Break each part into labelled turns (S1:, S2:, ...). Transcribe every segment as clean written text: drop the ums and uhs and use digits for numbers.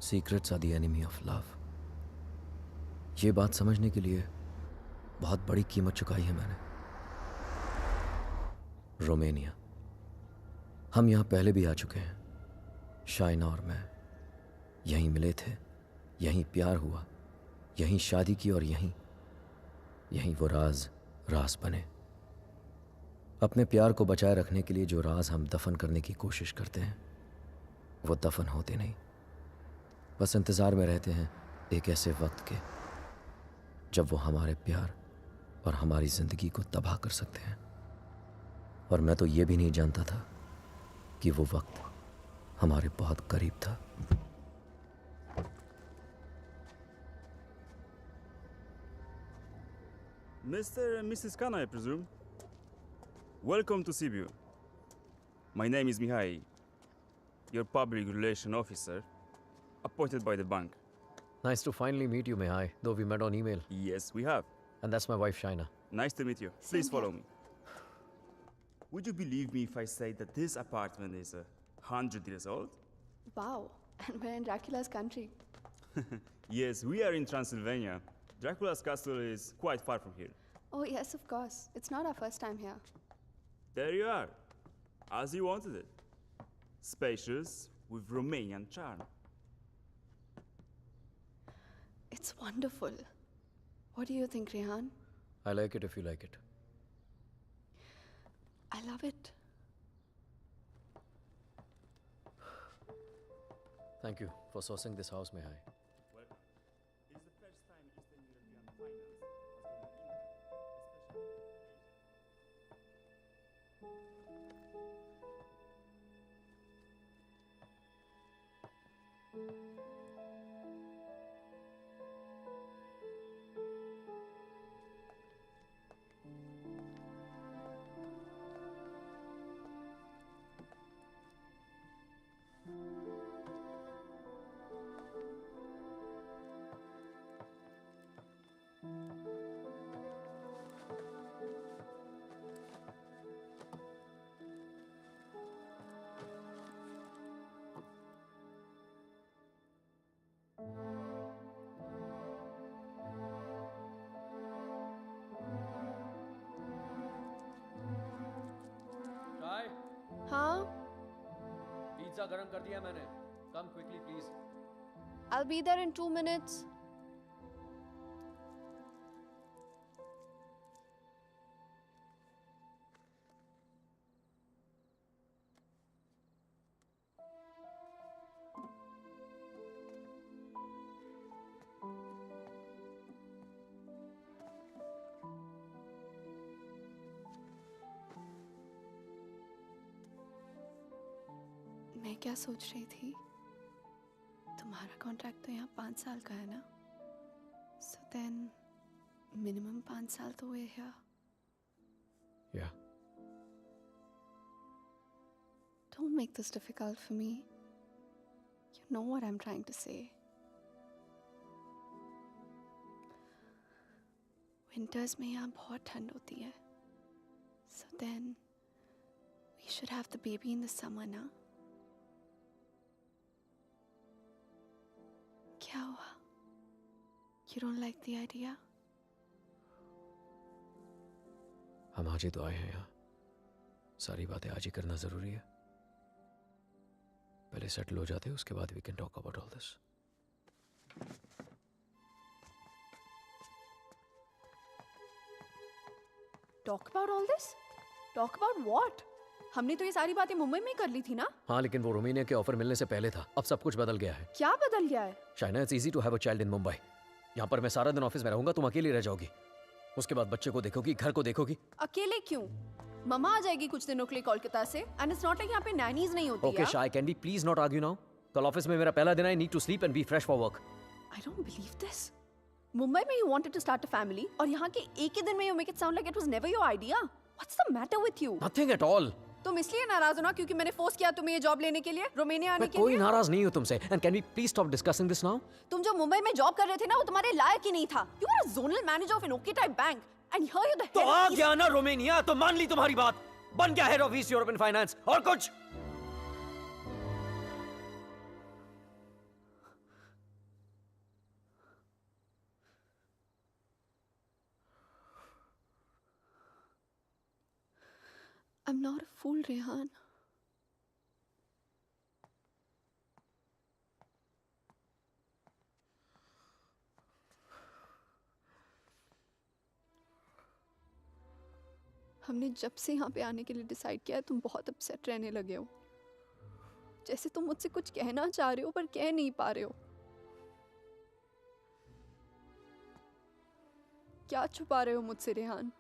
S1: Secrets are the enemy of love. ये बात समझने के लिए बहुत बड़ी कीमत चुकाई है मैंने। रोमानिया, हम यहां पहले भी आ चुके हैं, शाइना और मैं। यहीं मिले थे, यहीं प्यार हुआ, यहीं शादी की और यहीं वो राज बने। अपने प्यार को बचाए रखने के लिए जो राज हम दफन करने की कोशिश करते हैं वो दफन होते नहीं, बस इंतज़ार में रहते हैं एक ऐसे वक्त के जब वो हमारे प्यार और हमारी ज़िंदगी को तबाह कर सकते हैं। और मैं तो ये भी नहीं जानता था कि वो वक्त हमारे बहुत करीब था।
S2: Mr. and Mrs. Khan, I presume. Welcome to Sibiu. My name is Mihai, your public relation officer, appointed by the bank.
S1: Nice to finally meet you, Mihai, though we met on email.
S2: Yes, we have.
S1: And that's my wife, Shaina.
S2: Nice to meet you. Please follow me. Would you believe me if I say that this apartment is 100 years old?
S3: Wow, and we're in Dracula's country.
S2: Yes, we are in Transylvania. Dracula's castle is quite far from here.
S3: Oh yes, of course. It's not our first time here.
S2: There you are, as you wanted it. Spacious, with Romanian charm.
S3: It's wonderful. What do you think, Rehan?
S1: I like it if you like it.
S3: I love it.
S1: Thank you for sourcing this house, Mihai.
S2: Welcome. This is the first time Eastern European finance has gone in, especially.
S1: चाय,
S3: Huh?
S1: Pizza गरम कर दिया मैंने। Come quickly, please.
S3: I'll be there in 2 minutes. मैं क्या सोच रही थी, तुम्हारा कॉन्ट्रैक्ट तो यहाँ 5 साल का है ना, सो देन मिनिमम 5 साल तो हुए यहाँ।
S1: Yeah.
S3: Don't make this difficult for me. You know what I'm trying to say. Winters में यहाँ बहुत ठंड होती है, so then we should have the baby in the summer ना। क्या हुआ? You don't like the idea?
S1: हम आज ही तो आए हैं यहाँ, सारी बातें आज ही करना जरूरी है। पहले सेटल हो जाते, उसके बाद we can talk about all this.
S3: Talk about all this? Talk about what? हमने तो ये सारी बातें मुंबई में ही कर ली थी ना।
S1: हाँ, लेकिन वो रोमानिया के ऑफर मिलने से पहले था। अब सब कुछ बदल गया है।
S3: क्या बदल गया है?
S1: Shaina, it's easy to have a child in Mumbai. यहाँ पर मैं सारा दिन ऑफिस में रहूंगा, तुम अकेली रह जाओगी। उसके बाद बच्चे को देखोगी, घर को देखोगी।
S3: अकेले क्यों? मम्मा आ जाएगी कुछ दिनों के लिए कोलकाता से, एंड इट्स नॉट लाइक यहाँ पे नैनीज नहीं होती।
S1: Okay Shay, can we please not argue now? कल ऑफिस में मेरा पहला दिन है, I need to sleep and be fresh for work.
S3: I don't believe this. Mumbai में you wanted to start a family, और यहाँ के एक ही दिन में you make it sound like it was never your idea. What's the matter with you?
S1: Nothing at all.
S3: तुम इसलिए नाराज हो ना क्योंकि मैंने फोर्स किया तुम्हें ये जॉब लेने के लिए, रोमानिया आने
S1: मैं
S3: के
S1: कोई
S3: लिए?
S1: नाराज नहीं हूँ तुमसे। And can we please stop discussing this now?
S3: तुम जो मुंबई में जॉब कर रहे थे ना, वो तुम्हारे लायक ही नहीं था। You were a zonal manager of an okay type bank, and here you the
S1: तो आ गया ना रोमानिया, तो मान ली तुम्हारी बात, बन गया head of east European finance. और कुछ
S3: I'm not a fool, Rehan. हमने जब से यहाँ पे आने के लिए डिसाइड किया है तुम बहुत अपसेट रहने लगे हो, जैसे तुम मुझसे कुछ कहना चाह रहे हो पर कह नहीं पा रहे हो। क्या छुपा रहे हो मुझसे Rehan?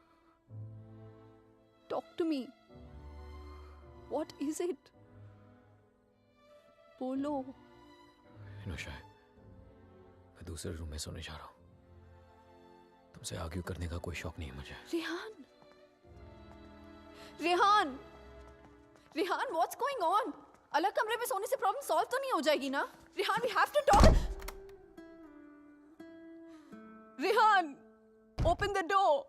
S3: Talk to me, what is it? बोलो।
S1: इनोशा, मैं दूसरे रूम में सोने जा रहा हूँ। तुमसे आर्ग्यू करने का कोई शौक नहीं है मुझे।
S3: Rehan, Rehan, Rehan, what's going on? अलग कमरे में सोने से प्रॉब्लम सॉल्व तो नहीं हो जाएगी ना? Rehan, we have to talk. Rehan, open the door.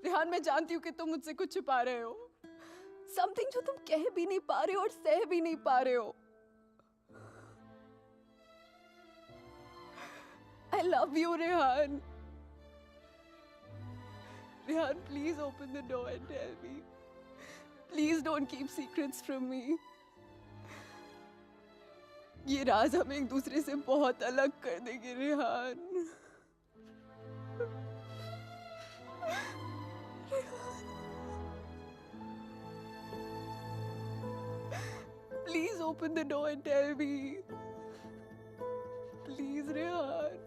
S3: Rehan, मैं जानती हूँ कि तुम मुझसे कुछ छुपा रहे हो, समथिंग जो तुम कह भी नहीं पा रहे हो और सह भी नहीं पा रहे हो। I love you, Rehan. Rehan, please open the door and tell me. Please don't keep secrets from me. ये राज हमें एक दूसरे से बहुत अलग कर देंगे, Rehan. Please open the door and tell me. Please, Rehan.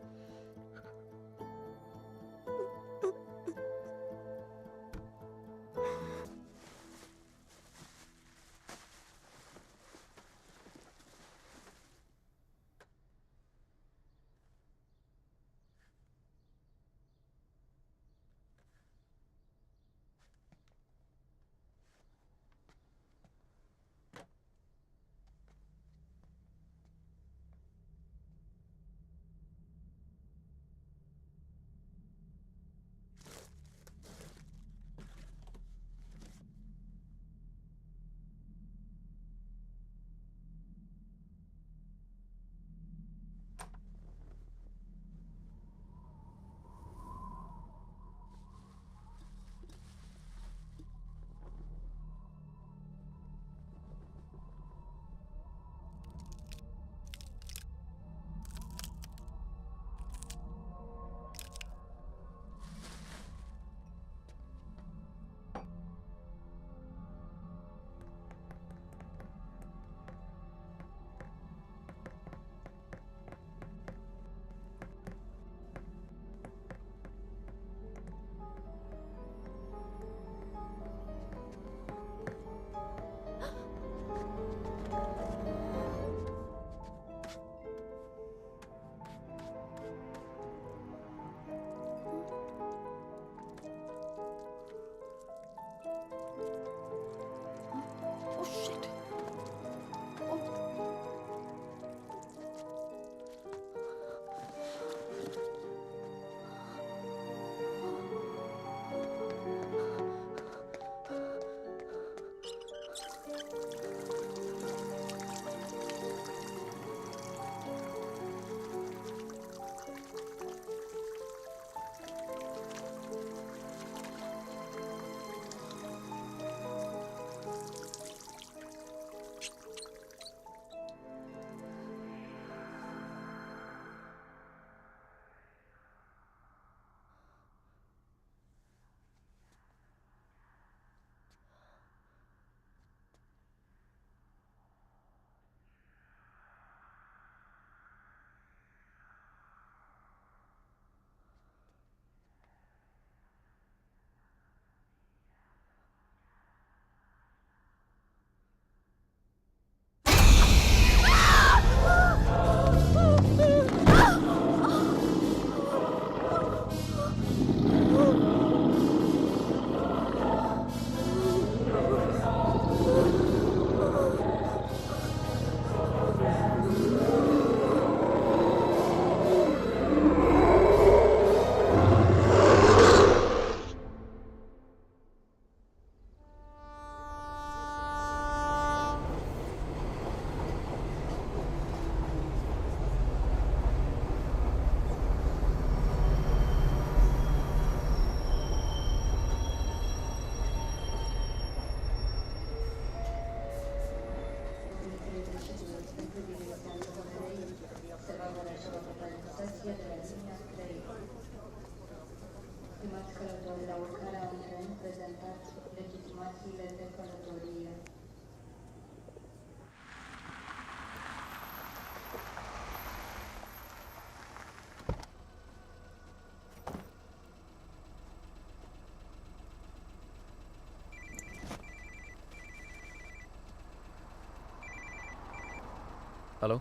S1: Hello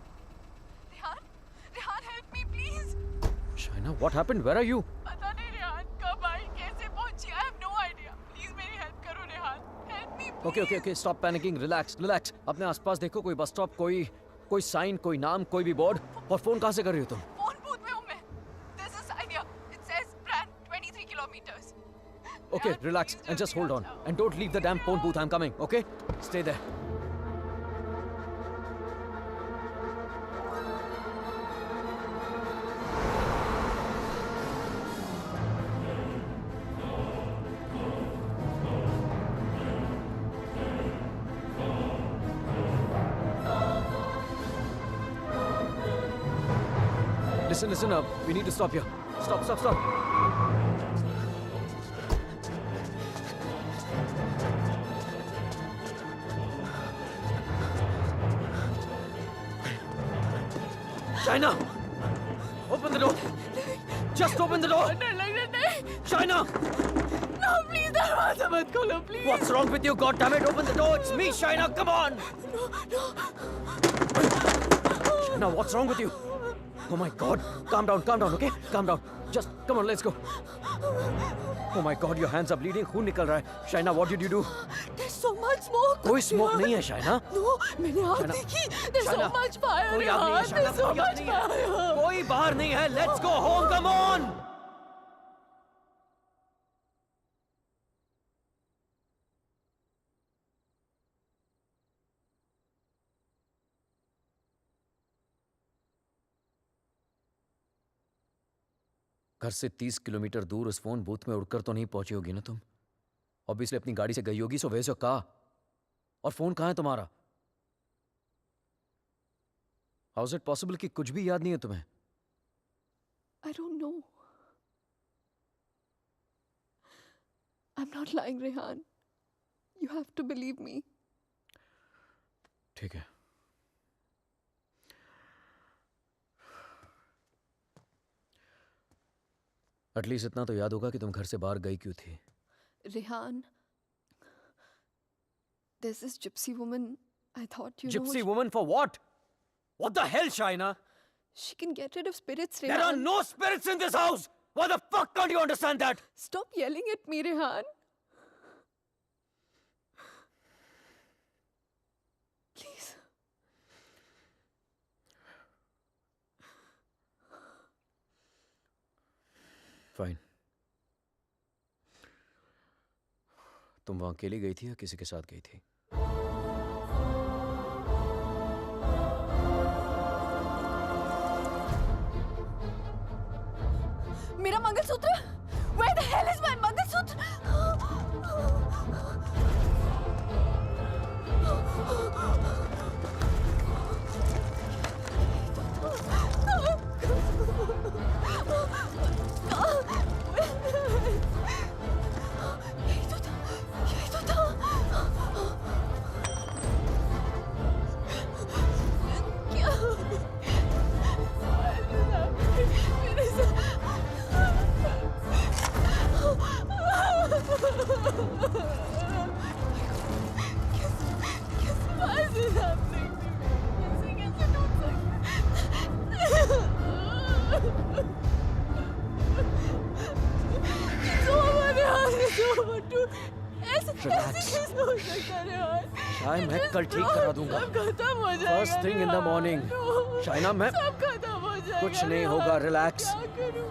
S3: Rehan, Rehan help me please.
S1: Shaina, what happened? Where are you?
S3: पता नहीं रेहान कब आई, कैसे पहुंची, I have no idea. Please मेरी हेल्प करो Rehan, help me
S1: okay okay okay, stop panicking, relax relax. अपने आसपास देखो, कोई बस स्टॉप, कोई साइन, कोई नाम, कोई भी बोर्ड। और फोन कहाँ से कर रही हो तुम?
S3: फोन बूथ में हूं मैं। There's a sign here. It says Pran 23 kilometers.
S1: Okay,
S3: Rehan,
S1: relax
S3: please
S1: and just
S3: जल्दी
S1: hold
S3: आ
S1: on.
S3: जाओ।
S1: And don't leave the damn phone booth. I'm coming, okay? Stay there. Listen up. We need to stop here. Stop. Shaina! Open the door! Just open the door!
S3: डर लग रहा नहीं।
S1: Shaina!
S3: No, please दरवाजा मत खोलो, please।
S1: What's wrong with you? God damn it! Open the door! It's me, Shaina! Come on! Shaina, what's wrong with you? Oh my God! Calm down, okay? Calm down. Just come on, let's go. Oh my God, your hands are bleeding. खून निकल रहा है. Shaina, what did you do?
S3: There's so much smoke।
S1: कोई smoke नहीं है, Shaina.
S3: No, मैंने आग
S1: Shaina,
S3: देखी। There's so
S1: Shaina,
S3: much fire।
S1: कोई आग नहीं है,
S3: रेहान,
S1: Shaina.
S3: there's so
S1: कोई आग
S3: much
S1: नहीं है.
S3: fire।
S1: कोई बाहर नहीं है. Let's go home. Come on. घर से 30 किलोमीटर दूर उस फोन बूथ में उड़कर तो नहीं पहुंची होगी ना तुम? ऑब्वियसली अपनी गाड़ी से गई होगी, सो वेयर योर कार? और फोन कहाँ है तुम्हारा? हाउ इज इट पॉसिबल कि कुछ भी याद नहीं है तुम्हें?
S3: I don't know. I'm not lying, Rehan. You have to believe me.
S1: ठीक है. एटलीस्ट इतना तो याद होगा कि तुम घर से बाहर गई क्यों थी.
S3: Rehan, there's this gypsy woman. I thought you
S1: Gypsy
S3: know
S1: woman for what? What the hell, Shaina?
S3: she can get rid of spirits,
S1: There are
S3: Rehan.
S1: no spirits in this house! Why the fuck can't you understand that?
S3: Stop yelling at me, Rehan. Please.
S1: Fine. तुम वहां अकेली गई थी या किसी के साथ गई थी?
S3: मेरा mangalsutra? Where the hell is my mangalsutra? यही तो था, यही तो था। क्या? मेरे Why is this happening to me? कैसे टूट
S1: Relax. शायद मैं कल ठीक करा दूंगा.
S3: सब खत्म हो जाएगा।
S1: First thing in the morning. Shaina, मैं
S3: सब खत्म हो जाएगा।
S1: कुछ नहीं होगा. रिलैक्स.
S3: क्या करूं?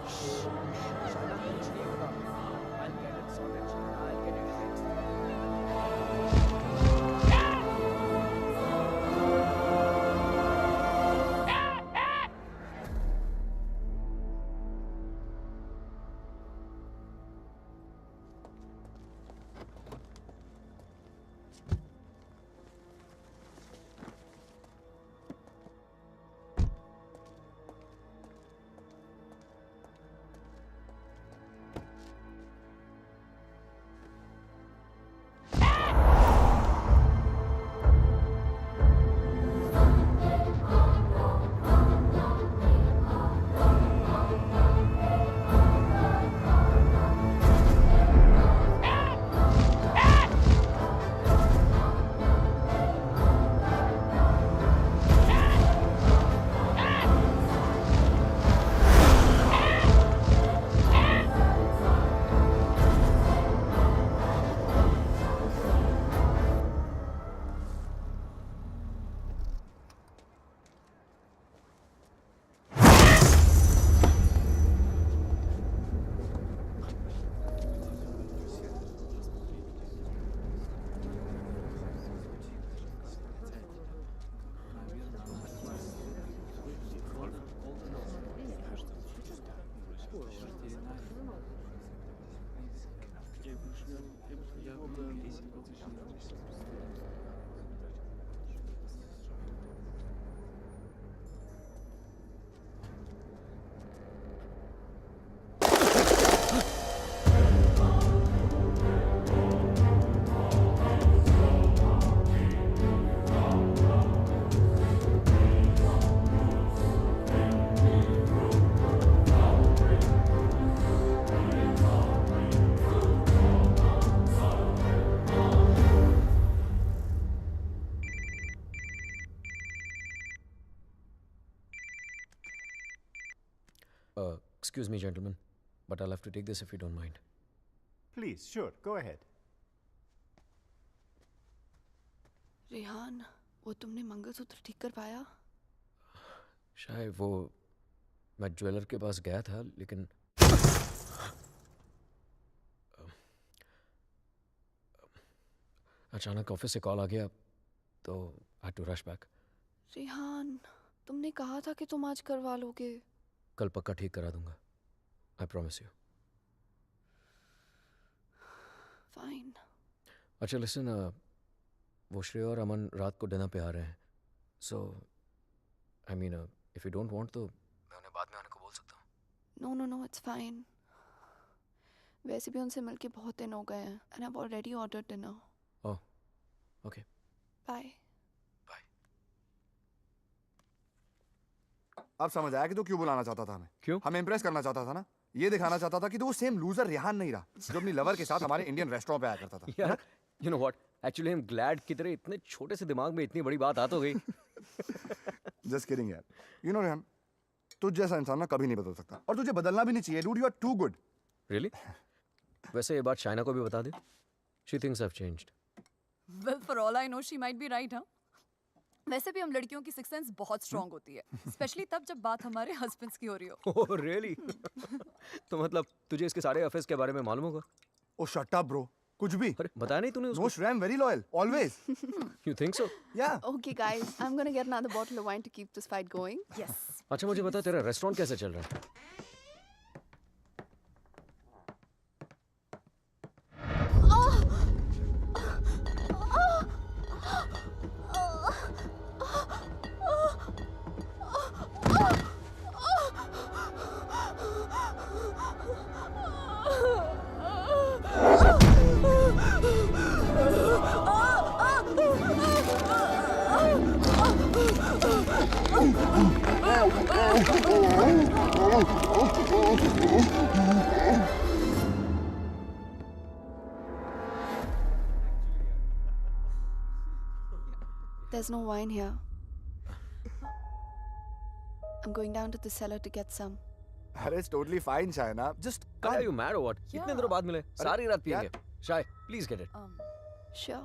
S1: Excuse me, gentlemen, but I'll have to take this if you don't mind.
S4: Please, sure, go ahead.
S3: Rehan, वो तुमने मंगलसूत्र ठीक कर पाया?
S1: शायद वो मैं ज्वेलर के पास गया था, लेकिन अचानक ऑफिस से कॉल आ गया, तो I had to rush back.
S3: Rehan, तुमने कहा था कि तुम आज करवा लोगे.
S1: कल पक्का ठीक करा दूंगा. I promise you.
S3: फाइन.
S1: अच्छा लिसन, वो श्रेया और अमन रात को डिनर पे आ रहे हैं. So I mean if you don't want तो मैं उन्हें बाद में आने को बोल सकता हूँ.
S3: No no no, it's fine. वैसे भी उनसे मिलके बहुत दिन हो गए हैं and I have already ordered dinner.
S1: Oh okay.
S3: Bye.
S4: अब समझ आया कि तू क्यों बुलाना चाहता था हमें.
S1: क्यों?
S4: हमें इम्प्रेस करना चाहता था ना. ये दिखाना चाहता था कि तू वो सेम लूजर रेहान नहीं रहा जो अपनी लवर के साथ हमारे इंडियन रेस्टोरेंट पे आया करता था.
S1: यार you know what, actually I am glad कि तेरे इतने छोटे से दिमाग में इतनी बड़ी बात आ तो गई.
S4: जस्ट किडिंग यार. यू नो रेहान, तुझ जैसा इंसान ना कभी नहीं बदल सकता और तुझे बदलना भी नहीं चाहिए. Dude, you are too good.
S1: Really? वैसे ये बात शाइना को भी बता दे. She thinks I have changed.
S5: Well, for all I know, she might be right, huh? वैसे भी हम लड़कियों की सिक्स सेंस बहुत स्ट्रांग होती है, स्पेशली तब जब बात हमारे हस्बैंड्स की हो रही हो.
S1: Oh really? तो मतलब तुझे इसके सारे अफेयर्स के बारे में मालूम होगा?
S4: ओ शट अप ब्रो. कुछ भी.
S1: अरे बताया नहीं तूने
S4: नो
S1: उसको?
S4: Shreya, I am very loyal always.
S1: You think so?
S4: या.
S3: Okay guys, I'm gonna get another bottle of wine to keep this fight going.
S5: Yes.
S1: अच्छा मुझे बता, तेरा रेस्टोरेंट कैसे चल रहा है?
S3: There's no wine here. I'm going down to the cellar to get some.
S4: अरे it's totally fine Shaina. Just
S1: Are you mad or what?
S5: Yeah.
S1: इतने दिनों बाद मिले, सारी रात
S4: यार-
S1: पिएंगे. शाय, प्लीज गेट इट.
S3: Sure.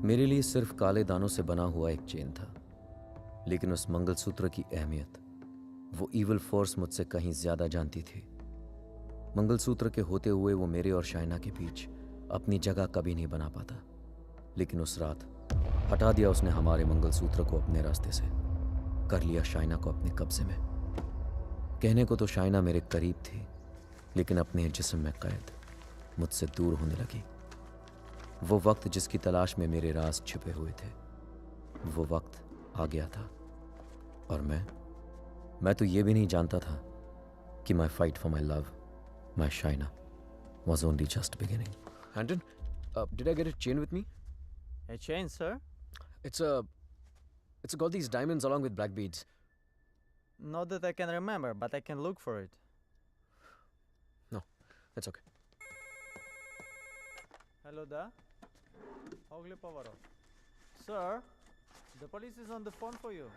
S1: मेरे लिए सिर्फ काले दानों से बना हुआ एक चेन था, लेकिन उस मंगलसूत्र की अहमियत वो इविल फोर्स मुझसे कहीं ज्यादा जानती थी. मंगलसूत्र के होते हुए वो मेरे और शाइना के बीच अपनी जगह कभी नहीं बना पाता, लेकिन उस रात हटा दिया उसने हमारे मंगलसूत्र को अपने रास्ते से, कर लिया शाइना को अपने कब्जे में. कहने को तो शाइना मेरे करीब थी, लेकिन अपने जिस्म में कैद मुझसे दूर होने लगी. वो वक्त जिसकी तलाश में मेरे राज छिपे हुए थे, वो वक्त आ गया था. और मैं तो ये भी नहीं जानता था कि माई fight for my love, my Shaina, was only just beginning. Handon, did I get a chain with me?
S6: A chain, sir?
S1: It's got these diamonds along with black beads.
S6: Not that I can remember, but I can look for it.
S1: No, that's okay.
S6: Hello there. Ogli Povaro. Sir, the police is on the phone for you.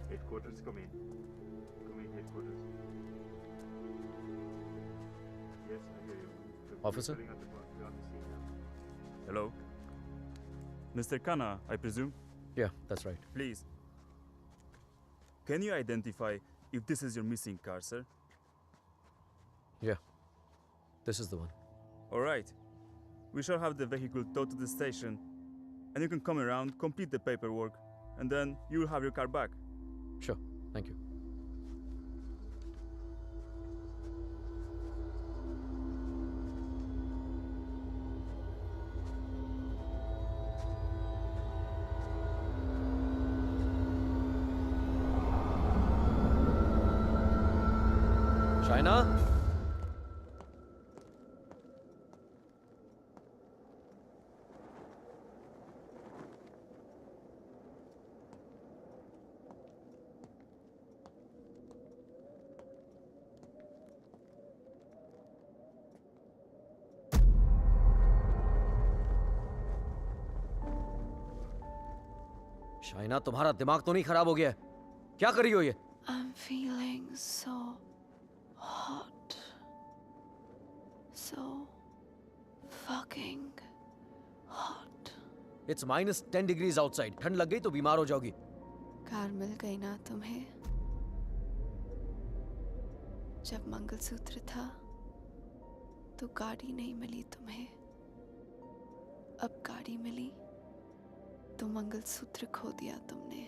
S4: Headquarters
S1: Officer?
S2: Hello? Mr. Khanna, I presume?
S1: Yeah, that's right.
S2: Please. Can you identify if this is your missing car, sir?
S1: Yeah. This is the one.
S2: Alright. We shall have the vehicle towed to the station, and you can come around, complete the paperwork, and then you will have your car back.
S1: Sure. Thank you. Shaina? Shaina, तुम्हारा दिमाग तो नहीं खराब हो गया है? क्या कर रही हो ये?
S3: I'm feeling so hot. So fucking hot.
S1: It's -10 degrees outside. ठंड लग गई तो बीमार हो जाओगी.
S3: कार मिल गई ना तुम्हें? जब मंगलसूत्र था तो गाड़ी नहीं मिली तुम्हें. अब गाड़ी मिली तो मंगलसूत्र खो दिया तुमने.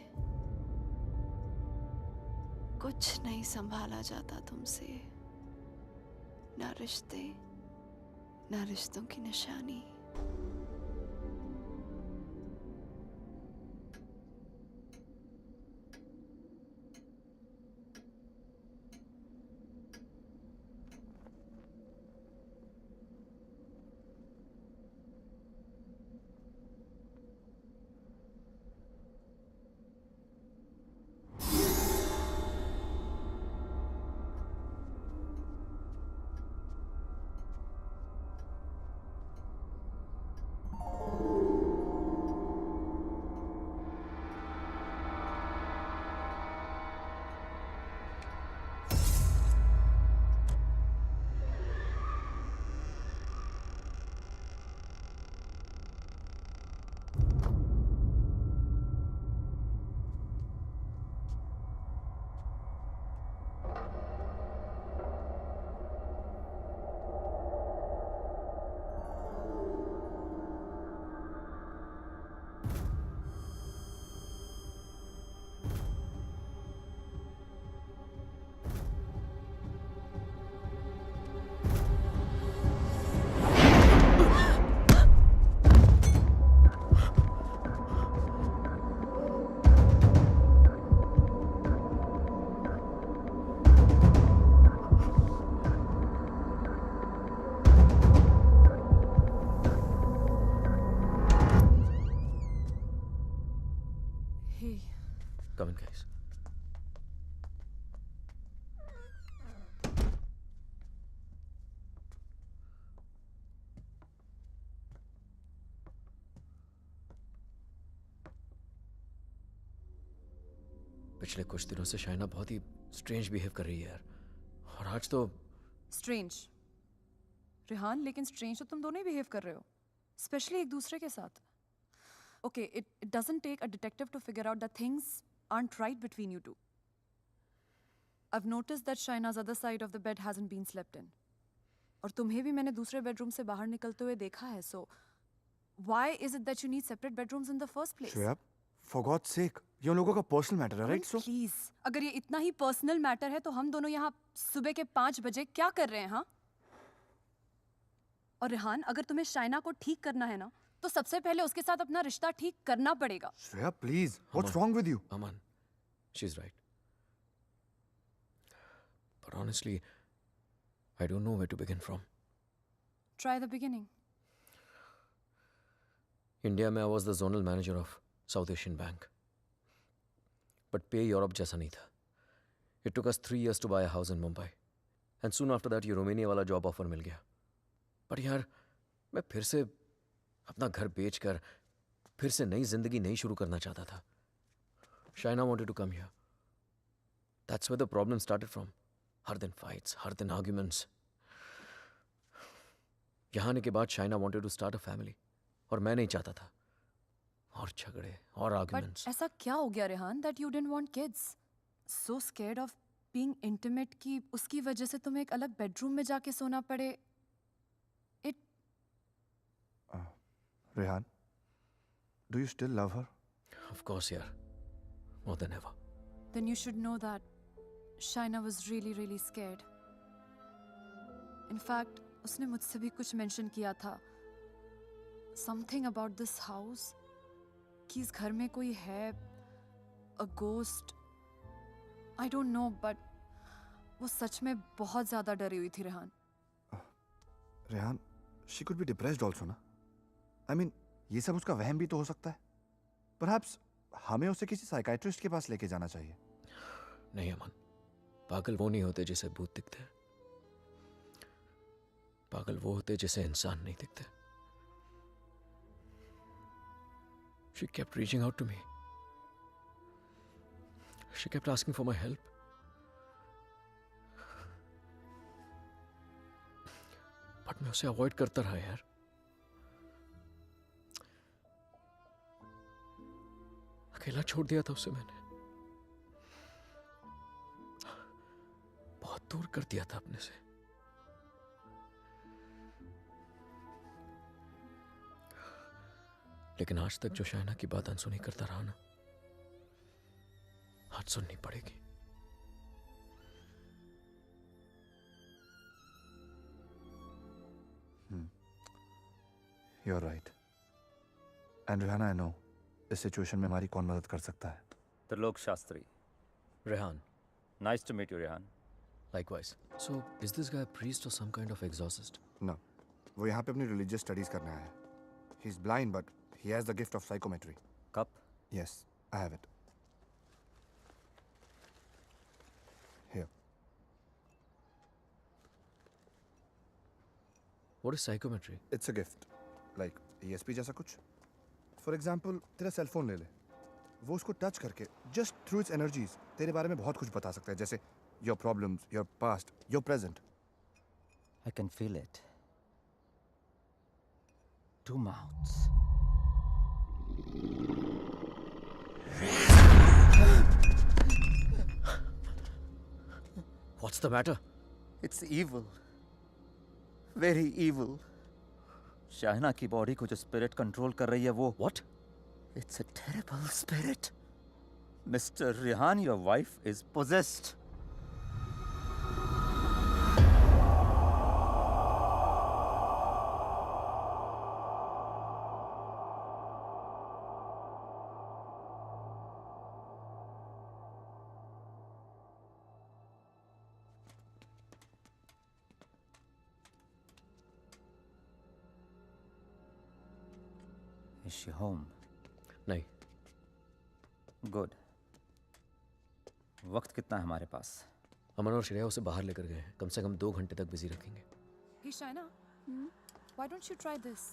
S3: कुछ नहीं संभाला जाता तुमसे. ना रिश्ते, ना रिश्तों की निशानी.
S1: Come in, guys. पिछले कुछ दिनों से शाइना बहुत ही स्ट्रेंज बिहेव कर रही है यार. और आज तो
S5: स्ट्रेंज रेहान, लेकिन स्ट्रेंज तो तुम दोनों ही बिहेव कर रहे हो, स्पेशली एक दूसरे के साथ. Okay, it doesn't take a detective to figure out that things aren't right between you two. I've noticed that Shaina's other side of the bed hasn't been slept in. और तुम्हें भी मैंने दूसरे बेडरूम से बाहर निकलते हुए देखा है. So why is it that you need separate bedrooms in the first place?
S4: Shreya, for God's sake, ये उन लोगों का पर्सनल मैटर है, राइट? सो
S5: प्लीज, अगर ये इतना ही पर्सनल मैटर है तो हम दोनों यहाँ सुबह के 5 बजे क्या कर रहे हैं? हाँ, और रेहान, अगर तुम्हें शाइना को ठीक करना है ना, तो सबसे पहले उसके साथ अपना रिश्ता ठीक करना पड़ेगा.
S4: Shreya, please, what's wrong with you?
S1: Aman, she's right. But honestly, I don't know where to begin from.
S5: Try the beginning.
S1: India में I was the zonal manager of South Asian Bank. But pay Europe जैसा नहीं था. It took us 3 years to buy a house in Mumbai. And soon after that, ये Romania वाला job offer मिल गया. But यार, मैं फिर से अपना घर बेचकर फिर से नई जिंदगी नहीं शुरू करना चाहता था. Shaina wanted to come here. That's where the problem started from. हर दिन fights, हर दिन arguments. यहाँ आने के बाद Shaina wanted to start a family और मैं नहीं चाहता था। और झगड़े और
S5: बट
S1: आर्गुमेंट्स।
S5: ऐसा क्या हो गया Rehan that you didn't want kids? So scared of being intimate कि उसकी वजह से तुम्हें एक अलग बेडरूम में जाके सोना पड़े। इट
S4: Rehan, do you still love her?
S1: Of course यार, more than ever.
S5: then you should know that Shaina was really really scared. In fact, उसने मुझसे भी कुछ मेंशन किया था, something about this house, कि इस घर में कोई है, a ghost. I don't know, but वो सच में बहुत ज़्यादा डरी हुई थी Rehan.
S4: Rehan, she could be depressed also ना? I mean, ये सब उसका वहम भी तो हो सकता है। Perhaps हमें उसे किसी साइकाइट्रिस्ट के पास लेके जाना चाहिए।
S1: नहीं अमन, पागल वो नहीं होते जिसे भूत दिखते हैं। पागल वो होते जिसे इंसान नहीं दिखते। She kept reaching out to me. She kept asking for my help. But मैं उसे अवॉइड करता रहा यार। अकेला छोड़ दिया था उसे मैंने, बहुत दूर कर दिया था अपने से। लेकिन आज तक जो शाइना की बात अनसुनी करता रहा ना, आज सुननी पड़ेगी।
S4: You're right. And Rihanna, I know, इस सिचुएशन में हमारी कौन मदद कर सकता है?
S7: Trilok Shastri.
S1: Rehan,
S7: Nice to meet you, Rehan.
S1: likewise. So, is this guy a priest or some kind of exorcist?
S4: No. वो यहाँ पे अपनी religious studies करने आया है. He's blind, but he has the gift of psychometry.
S7: Cup?
S4: Yes, I have it. Here.
S1: What is psychometry?
S4: It's a gift. Like ESP जैसा कुछ. For example, तेरा सेल फोन ले ले. वो उसको टच करके just through its energies तेरे बारे में बहुत कुछ बता सकता है, जैसे your problems, your past, your present.
S7: I can feel it. Two mouths.
S1: What's the matter?
S7: It's evil. Very evil. शाहना की बॉडी को जो स्पिरिट कंट्रोल कर रही है वो
S1: What?
S7: It's a terrible spirit. Mr. Rehan, your wife is possessed. Is she home?
S1: नहीं,
S7: Good. वक्त कितना है हमारे पास?
S1: अमन और श्रेया उसे बाहर लेकर गए हैं। कम से कम 2 घंटे तक बिजी रखेंगे।
S5: Hey Shaina, why don't you try this?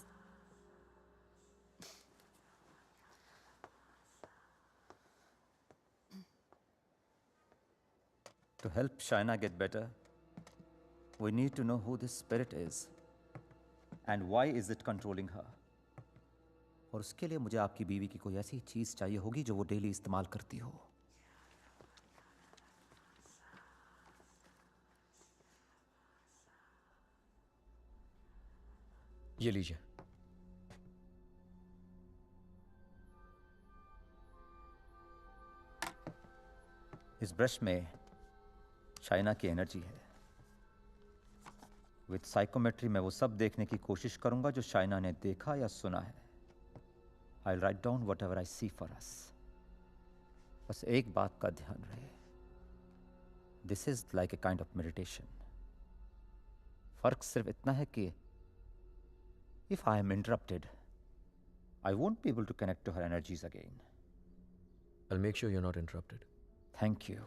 S7: To help Shaina get better, we need to know who this spirit is and why is it controlling her. और उसके लिए मुझे आपकी बीवी की कोई ऐसी चीज चाहिए होगी जो वो डेली इस्तेमाल करती हो.
S1: ये लीजिए।
S7: इस ब्रश में शाइना की एनर्जी है. विद साइकोमेट्री मैं वो सब देखने की कोशिश करूंगा जो शाइना ने देखा या सुना है. I write down whatever I see for us. बस एक बात का ध्यान रहे, this is like a kind of meditation. फर्क सिर्फ इतना है कि if I am interrupted I won't be able to connect to her energies again.
S1: I'll make sure you're not interrupted.
S7: Thank you.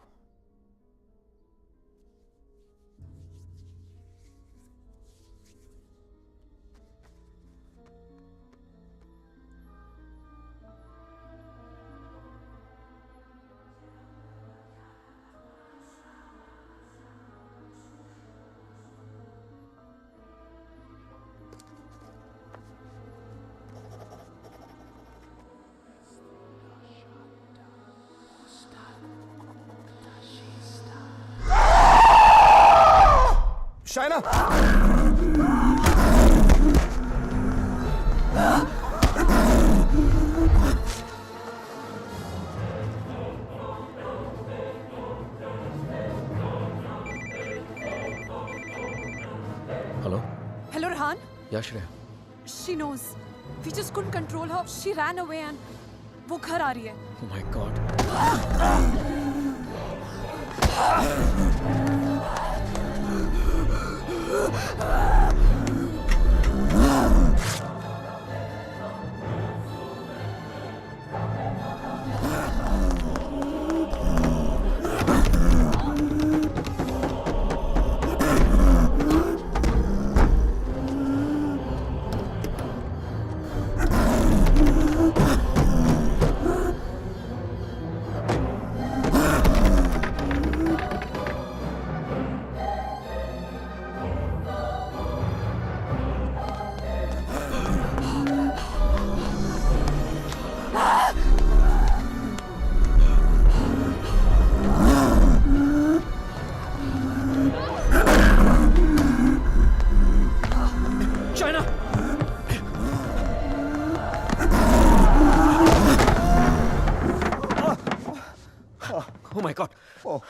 S1: या Shreya?
S5: She knows. We just couldn't control her. She ran away and वो घर आ रही है.
S1: Oh my God. China! Oh my God.
S4: Oh.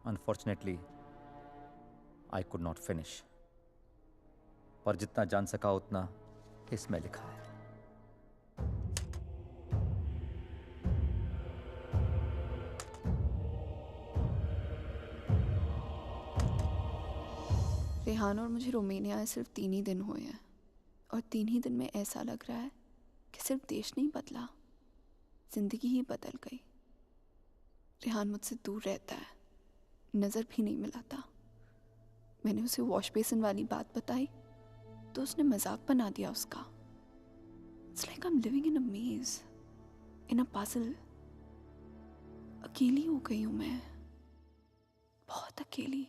S7: Unfortunately, I could not finish. पर जितना जान सका उतना इसमें लिखा है.
S3: रेहान और मुझे रोमानिया आए सिर्फ 3 ही दिन हुए हैं और 3 ही दिन में ऐसा लग रहा है कि सिर्फ देश नहीं बदला, जिंदगी ही बदल गई. रेहान मुझसे दूर रहता है, नज़र भी नहीं मिलाता. मैंने उसे वॉश बेसिन वाली बात बताई तो उसने मजाक बना दिया उसका. It's like I am living in a maze, in a puzzle. अकेली हो गई हूँ मैं, बहुत अकेली.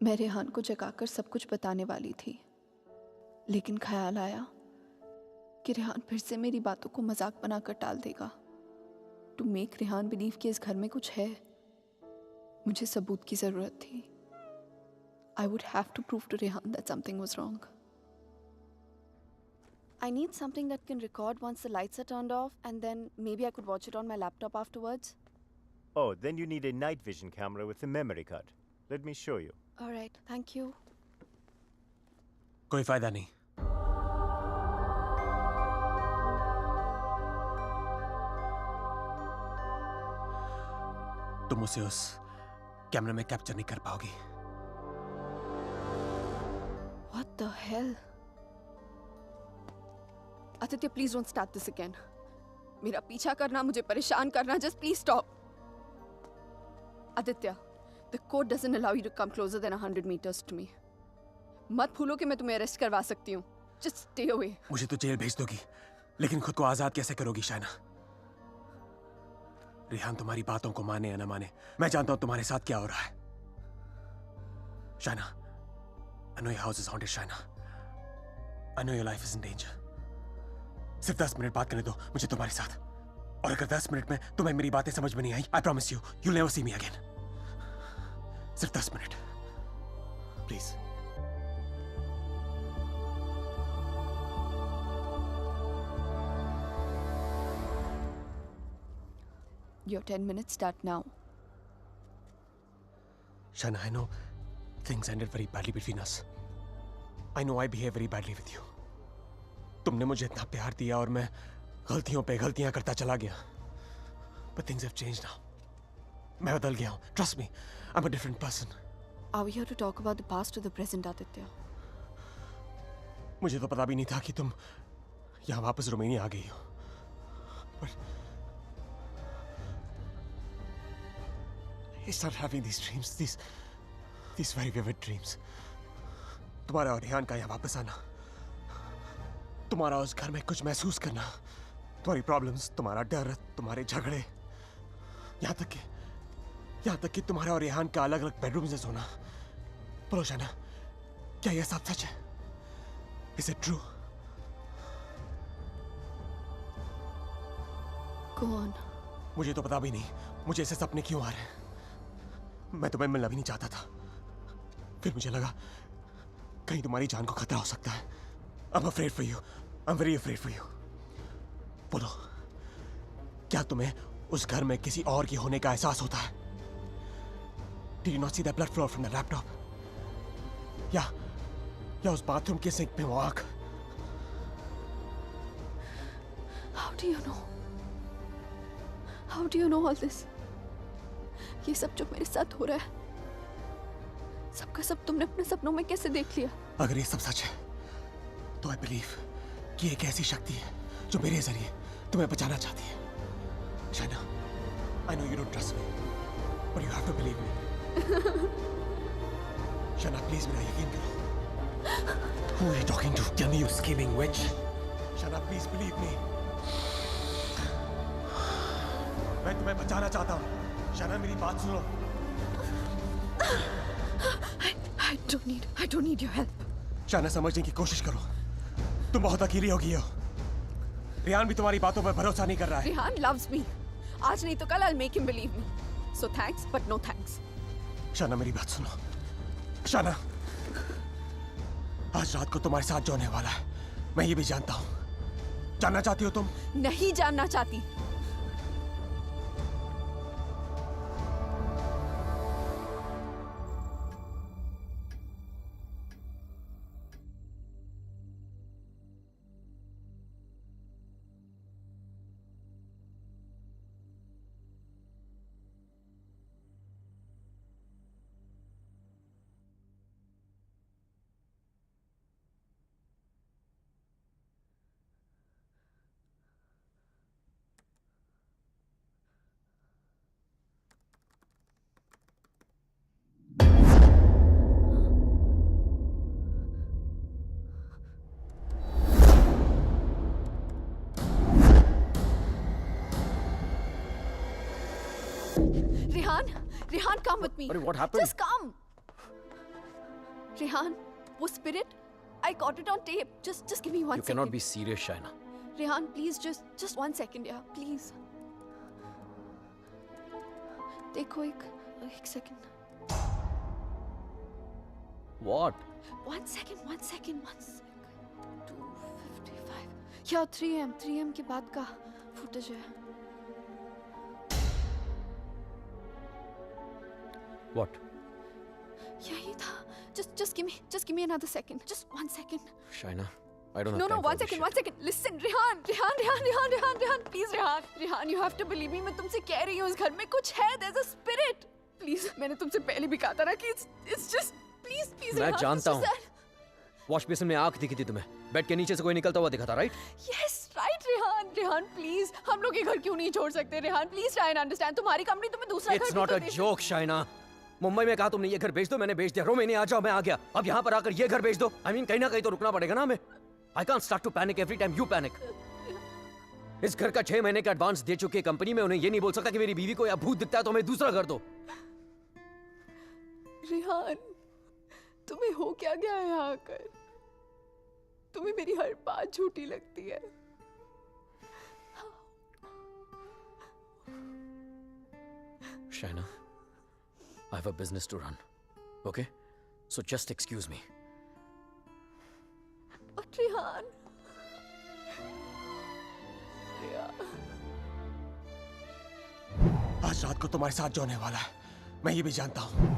S3: मैं रेहान को जगाकर सब कुछ बताने वाली थी, लेकिन ख्याल आया कि रेहान फिर से मेरी बातों को मजाक बनाकर टाल देगा। टू मेक रेहान बिलीव कि इस घर में कुछ है, मुझे सबूत की जरूरत थी। I would have to prove to Rehan that something was wrong. I need something that can record once the lights are turned off, and then maybe I could watch it on my laptop afterwards.
S8: Oh, then you need a night vision camera with a memory card. Let me show you.
S3: All right, thank you.
S9: कोई फायदा नहीं। तुम उसे उस कैमरे में capture नहीं कर पाओगी।
S3: What the hell? Aditya, please don't start this again. मेरा पीछा करना, मुझे परेशान करना, just please stop. Aditya, the code doesn't allow you to come closer than 100 meters to me. मत भूलो कि मैं तुम्हें अरेस्ट करवा सकती हूँ. Just stay away.
S9: मुझे तो जेल भेज दोगी, लेकिन खुद को आजाद कैसे करोगी शाइना? रेहान तुम्हारी बातों को माने या ना माने, मैं जानता हूं तुम्हारे साथ क्या हो रहा है। Shaina, I know your house is haunted, Shaina. I know your life is in danger. सिर्फ 10 मिनट बात करने दो मुझे तुम्हारे साथ, और अगर 10 मिनट में तुम्हें मेरी बातें समझ में नहीं आई, I promise you, you'll never see me again. सिर्फ 10 minute, please.
S3: Your 10 minutes start now.
S9: Shaina, I know things ended very badly between us. I know I behave very badly with you. तुमने मुझे इतना प्यार दिया और मैं गलतियों पे गलतियां करता चला गया। But things have changed now. मैं बदल गया हूँ. Trust me, I'm a different person.
S3: Are we here to talk about the past or the present, Aditya?
S9: मुझे तो पता भी नहीं था कि तुम यहाँ वापस रोमानिया आ गई हो। But I started having these dreams, these very vivid dreams. तुम्हारा और रेहान का यहाँ वापस आना, तुम्हारा उस घर में कुछ महसूस करना, तुम्हारी प्रॉब्लम्स, तुम्हारा डर, तुम्हारे झगड़े, यहाँ तक कि तुम्हारा और रेहान का अलग अलग बेडरूम से सोना। बोलो शाइना, क्या यह सब सच है? Is it true?
S3: Go on.
S9: मुझे तो पता भी नहीं मुझे ऐसे सपने क्यों आ रहे हैं। मैं तुम्हें मिलना भी नहीं चाहता था, फिर मुझे लगा कहीं तुम्हारी जान को खतरा हो सकता है। I'm afraid for you. I'm very afraid for you. बोलो, क्या तुम्हें उस घर में किसी और की होने का एहसास होता है? Did you not see that blood flow from the laptop? या उस बाथरूम के सिंक में वो आग?
S3: How do you know? How do you know all this? ये सब जो मेरे साथ हो रहा है, सबका सब तुमने अपने सपनों में कैसे देख लिया?
S9: अगर ये सब सच है, तो I believe कि एक ऐसी शक्ति है जो मेरे जरिए तुम्हें बचाना चाहती है। Shaina, I know you don't trust me, but you have to believe me. Shaina, please मेरा यकीन करो। Who are you talking to? Tell me, you scheming witch. Shaina, please believe me. मैं तुम्हें बचाना चाहता हूँ। शाइना, मेरी बात सुनो।
S3: I don't need your help.
S9: Shaina, समझने की कोशिश करो। तुम बहुत अकेली हो गई हो। रेहान भी तुम्हारी बातों पर भरोसा नहीं कर रहा है।
S3: Rehan loves me. आज नहीं तो कल I'll make him believe me. So thanks, but no thanks.
S9: Shaina, मेरी बात सुनो। शाइना, आज रात को तुम्हारे साथ जो होने वाला है, मैं ये भी जानता हूँ। जानना चाहती हो तुम?
S3: नहीं जानना चाहती। Rehan, come with me.
S1: What happened?
S3: Just come. Rehan, वो spirit, I caught it on tape. Just give me 1
S1: You
S3: second.
S1: cannot be serious, Shaina.
S3: Rehan, please, just 1 second, yeah, please. देखो एक second.
S1: What?
S3: 1 second. 2:55. Yeah, 3 am के बाद का footage है.
S1: What?
S3: यही था. Just give me another second. Just 1 second.
S1: Shaina, I don't have
S3: No,
S1: time for
S3: 1
S1: this
S3: second,
S1: shit.
S3: 1 second. Listen, Rehan, please, Rehan, you have to believe me. मैं तुमसे कह रही हूँ इस घर में कुछ है. There's a spirit. Please, मैंने तुमसे पहले भी कहा था ना कि it's just please,
S1: मैं
S3: Rehan,
S1: जानता
S3: it's
S1: हूँ.
S3: just that.
S1: वॉश बेसिन में आंख दिखी थी तुम्हें. बेड के नीचे से कोई निकलता हुआ दिखा था, right?
S3: Yes, right, Rehan, please. हम लोग ये घर क्यों नहीं छोड़ सकते? Rehan, please try and understand. तुम्हारी कंपनी तुम्हें दूसरा घर
S1: It's
S3: भी
S1: not
S3: तो
S1: a
S3: they-
S1: joke, Shaina. Mumbai में कहा तुमने ये घर बेच दो, मैंने बेच दिया. रोमानिया आ जाओ, मैं आ गया. अब यहाँ पर आकर ये घर बेच दो. I mean, कहीं ना कहीं तो रुकना पड़ेगा ना हमें. I can't start to panic every time you panic. इस घर का 6 महीने का एडवांस दे चुकी है कंपनी में. उन्हें ये नहीं बोल सकता कि मेरी बीवी को या भूत दिखता है तो हमें दूसरा घर दो.
S3: रेहान, तुम्हें हो क्या गया है यहाँ आकर? तुम्हें मेरी हर बात झूठी लगती है.
S1: Shaina, I have a business to run. Okay? So just excuse me.
S3: But Rehan,
S9: आज रात को तुम्हारे साथ जो होने वाला है मैं ये भी जानता हूं.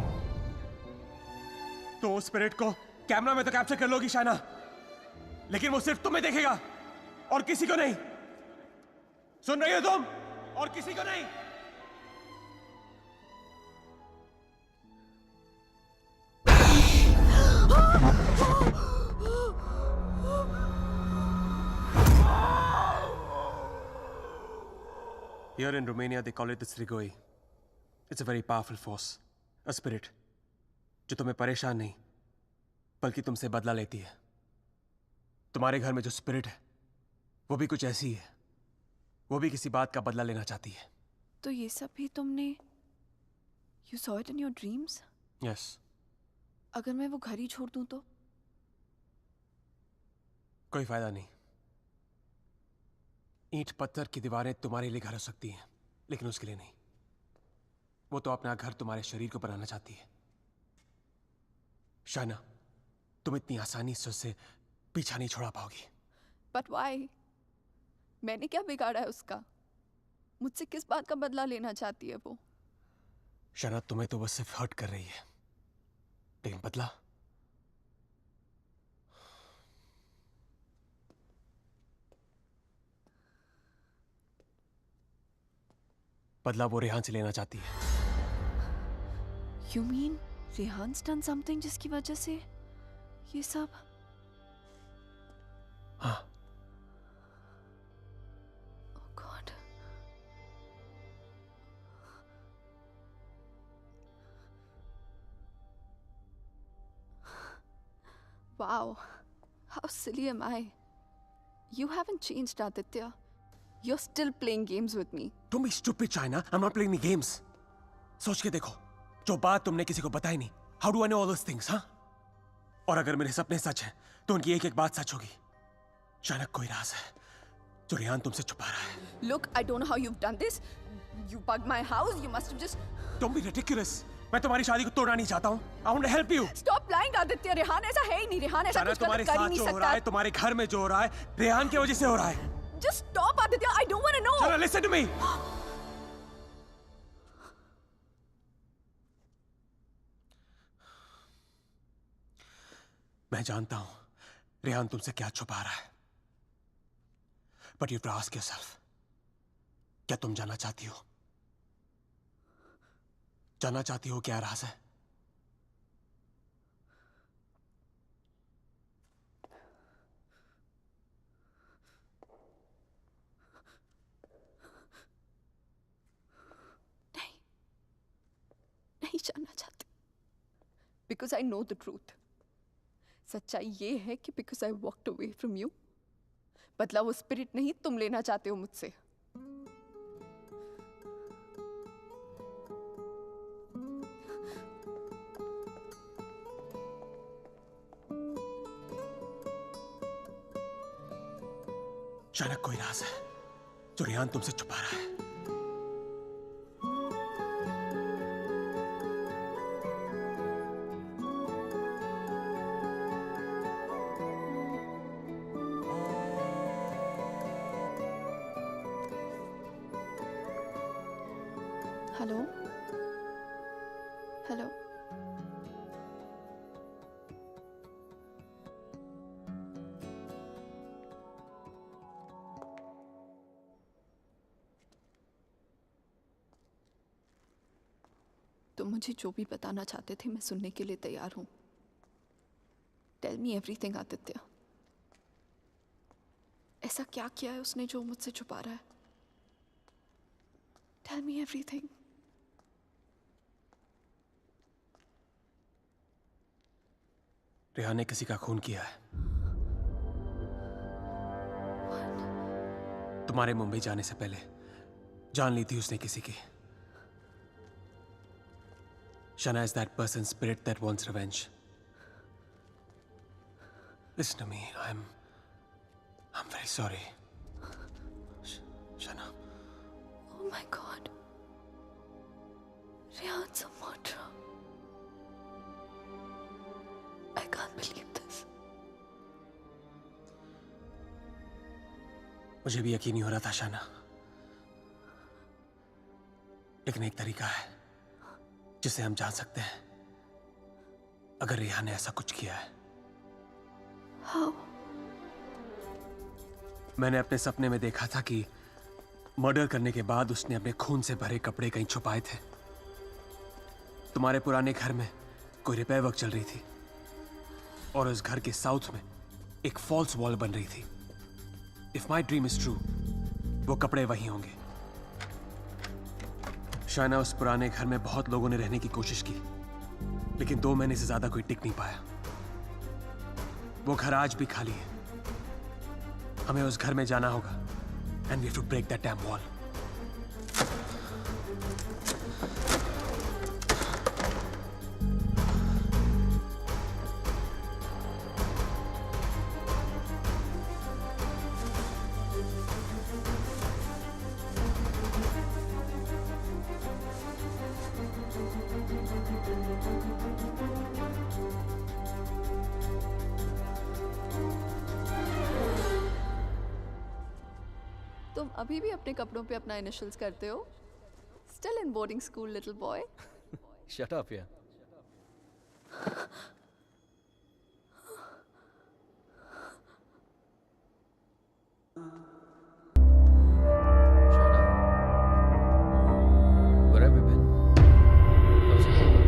S9: तो उस स्पिरिट को कैमरा में तो कैप्चर कर लोगी शाइना, लेकिन वो सिर्फ तुम्हें देखेगा और किसी को नहीं. सुन रही हो तुम? और किसी को नहीं. Here in Romania, they call it the Strigoi. It's a very powerful force, a spirit, जो तुम्हें परेशान नहीं, बल्कि तुमसे बदला लेती है. तुम्हारे घर में जो स्पिरिट है, वो भी कुछ ऐसी है. वो भी किसी बात का बदला लेना चाहती है.
S3: तो ये सब भी तुमने You saw it in your dreams?
S9: Yes.
S3: अगर मैं वो घर ही छोड़ दूं तो?
S9: कोई फायदा नहीं. ईंट पत्थर की दीवारें तुम्हारे लिए घर हो सकती हैं, लेकिन उसके लिए नहीं. वो तो अपना घर तुम्हारे शरीर को बनाना चाहती है. शाना, तुम इतनी आसानी से उससे पीछा नहीं छोड़ा पाओगी.
S3: But why? मैंने क्या बिगाड़ा है उसका? मुझसे किस बात का बदला लेना चाहती है वो?
S9: शाना, तुम्हें तो वो सिर्फ हर्ट कर रही है, लेकिन बदला? बदला वो रेहान से लेना चाहती है.
S3: You mean रेहान's done something जिसकी वजह से ये सब?
S9: हाँ.
S3: Oh God. Wow. How silly am I? You haven't changed, Aditya. You're still playing games with me.
S9: Don't be stupid, China. I'm not playing any games. सोच के देखो, जो बात तुमने किसी को बताई नहीं. How do I know all those things, हाँ? और अगर मेरे सपने सच हैं, तो उनकी एक एक बात सच होगी. शायद कोई राज है, जो रेहान तुमसे छुपा रहा है.
S3: Look, I don't know how you've done this. You bugged my house. You must have just...
S9: Don't be ridiculous. मैं तुम्हारी शादी को तोड़ना नहीं चाहता हूँ. I want to help you.
S3: Stop lying, Aditya. Rehan ऐसा है ही नहीं. रेहान ऐसा
S9: शायद
S3: कुछ
S9: तुम्हारे
S3: गलत कर ही
S9: साथ
S3: नहीं
S9: जो हो रहा
S3: सकता.
S9: है, तुम्हारे घर में जो हो रहा है, रेहान की वजह से हो रहा है.
S3: Just stop, Aditya. I don't want to know.
S9: Shana, listen to me. मैं जानता हूं रेहान तुमसे क्या छुपा रहा है. But you have to ask yourself, क्या तुम जानना चाहती हो? जानना चाहती हो क्या राज है?
S3: नहीं जानना चाहती. Because I know the truth. सच्चाई ये है कि because I walked away from you, बदला वो स्पिरिट नहीं तुम लेना चाहते हो मुझसे.
S9: अचानक कोई राज है जो रेहान तुमसे छुपा रहा है।
S3: हेलो हेलो तुम मुझे जो भी बताना चाहते थे मैं सुनने के लिए तैयार हूं। Tell me everything Aditya. ऐसा क्या किया है उसने जो मुझसे छुपा रहा है? Tell me everything.
S9: रेहान ने किसी का खून किया है। तुम्हारे मुंबई जाने से पहले जान ली थी उसने किसी की। Shana is that person's spirit that wants revenge. Listen to me. I'm very sorry. Shana.
S3: Oh my God. Rehan's a murderer. I can't believe this.
S9: मुझे भी यकीन नहीं हो रहा था शाना, लेकिन एक तरीका है जिसे हम जान सकते हैं अगर रेहान ने ऐसा कुछ किया है।
S3: How?
S9: मैंने अपने सपने में देखा था कि मर्डर करने के बाद उसने अपने खून से भरे कपड़े कहीं छुपाए थे। तुम्हारे पुराने घर में कोई रिपेयर वर्क चल रही थी और उस घर के साउथ में एक फॉल्स वॉल बन रही थी। If my dream is true, वो कपड़े वहीं होंगे। शायना, उस पुराने घर में बहुत लोगों ने रहने की कोशिश की, लेकिन 2 महीने से ज्यादा कोई टिक नहीं पाया। वो घर आज भी खाली है। हमें उस घर में जाना होगा and we have to break that damn wall.
S3: तुम अभी भी अपने कपड़ों पे अपना इनिशियल्स करते हो? Still in boarding school, little boy.
S1: Shut up, yeah. Shana, where have you been? How's it going?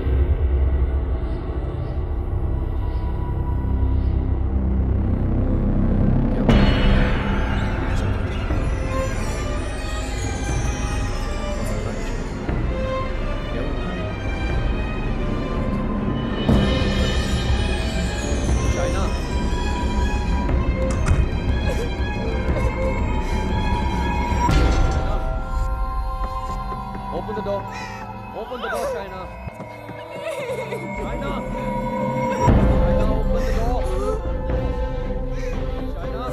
S1: क्या हुआ? ऐसा क्यों? क्या हुआ? China. Open the door. Open the door, China. China. China, open the door. China.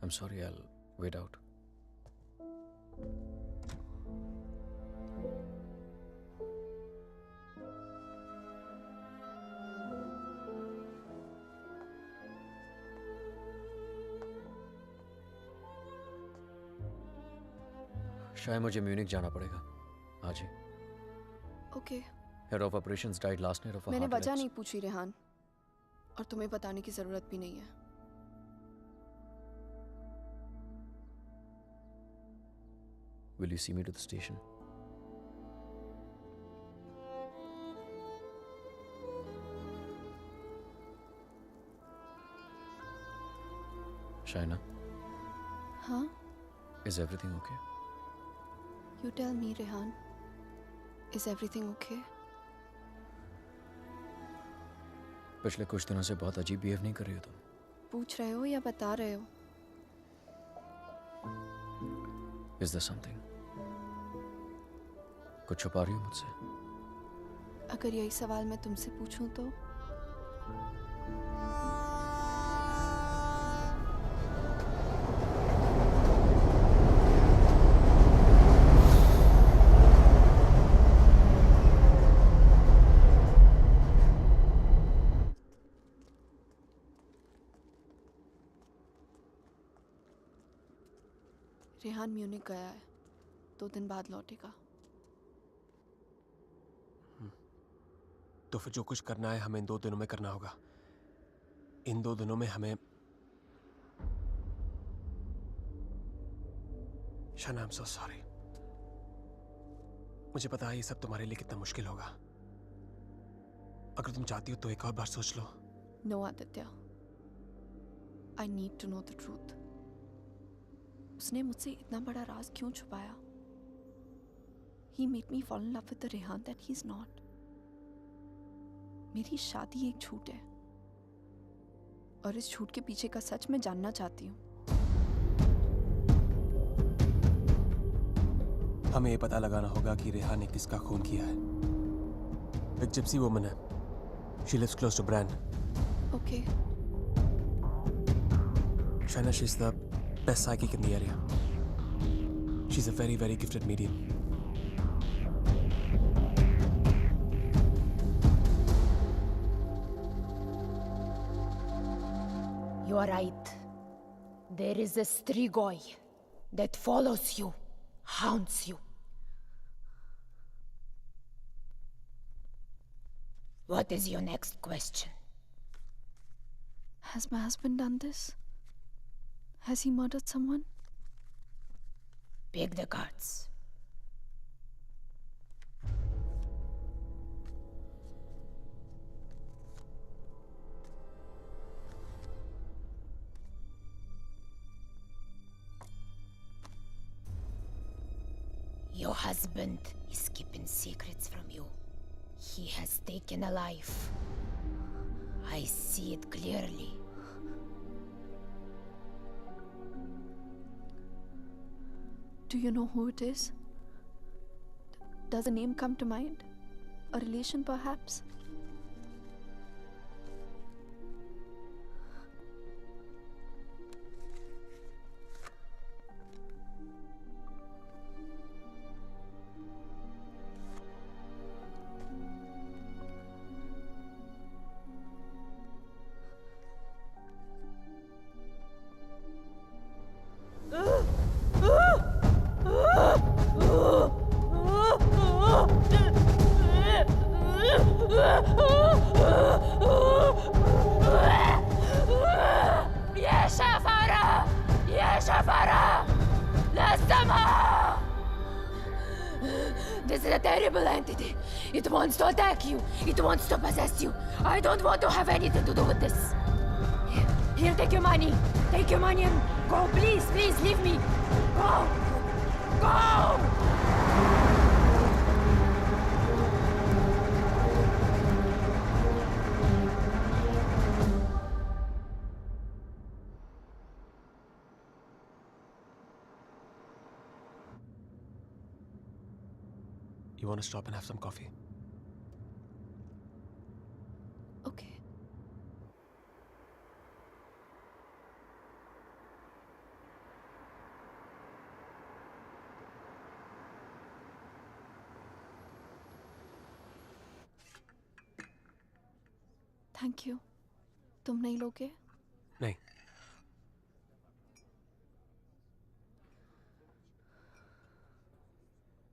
S1: I'm sorry, I'll wait out. शायद मुझे Munich जाना पड़ेगा आज ही।
S3: Okay.
S1: Head of operations died last night ऑफ
S3: मैंने वजह नहीं पूछी रेहान, और तुम्हें बताने की जरूरत भी नहीं है।
S1: Will you see me to the station? Shaina,
S3: हाँ?
S1: is everything okay?
S3: You tell me, Rehan. Is everything okay?
S1: पिछले कुछ दिनों से बहुत अजीब बिहेव नहीं कर रही हो तुम।
S3: पूछ रहे हो या बता रहे हो?
S1: Is there something? कुछ छुपा रही हो मुझसे?
S3: अगर यही सवाल मैं तुमसे पूछूं तो? रेहान म्यूनिक गया है, 2 दिन बाद लौटेगा।
S9: तो फिर जो कुछ करना है हमें इन 2 दिनों में करना होगा। इन 2 दिनों में हमें शाना, I'm so sorry। मुझे पता है ये सब तुम्हारे लिए कितना मुश्किल होगा। अगर तुम चाहती हो तो एक और बार सोच लो।
S3: No, Aditya. I need to know the truth। उसने मुझसे इतना बड़ा राज क्यों छुपाया? He made me fall in love with the Rehan that he's not। मेरी शादी एक झूठ है, और इस झूठ के पीछे का सच मैं जानना चाहती हूँ।
S9: हमें ये पता लगाना होगा कि रेहान ने किसका खून किया है। एक जिप्सी वुमन है। She lives close to Bran।
S3: Okay।
S9: Shaina, she's the best psychic in the area। She's a very, very gifted medium।
S10: You are right. There is a Strigoi that follows you, haunts you. What is your next question?
S3: Has my husband done this? Has he murdered someone?
S10: Pick the cards. Your husband is keeping secrets from you. He has taken a life. I see it clearly.
S3: Do you know who it is? Does a name come to mind? A relation, perhaps?
S10: This is a terrible entity. It wants to attack you. It wants to possess you. I don't want to have anything to do with this. Here, take your money. Take your money and go. Please, please, leave me. Go. Go!
S9: You want to stop and have some coffee?
S3: Okay. Thank you। तुम नहीं लोगे?
S9: नहीं।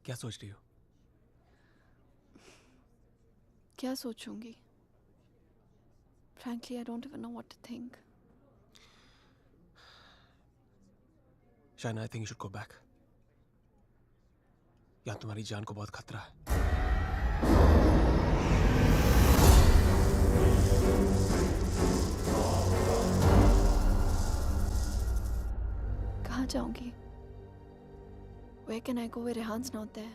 S9: क्या सोच रही हो?
S3: क्या सोचूंगी? Frankly, I don't even know what to think.
S9: Shaina, I think you should go back. यहाँ तुम्हारी जान को बहुत खतरा है.
S3: कहाँ जाऊंगी? Where can I go where रेहान's not there?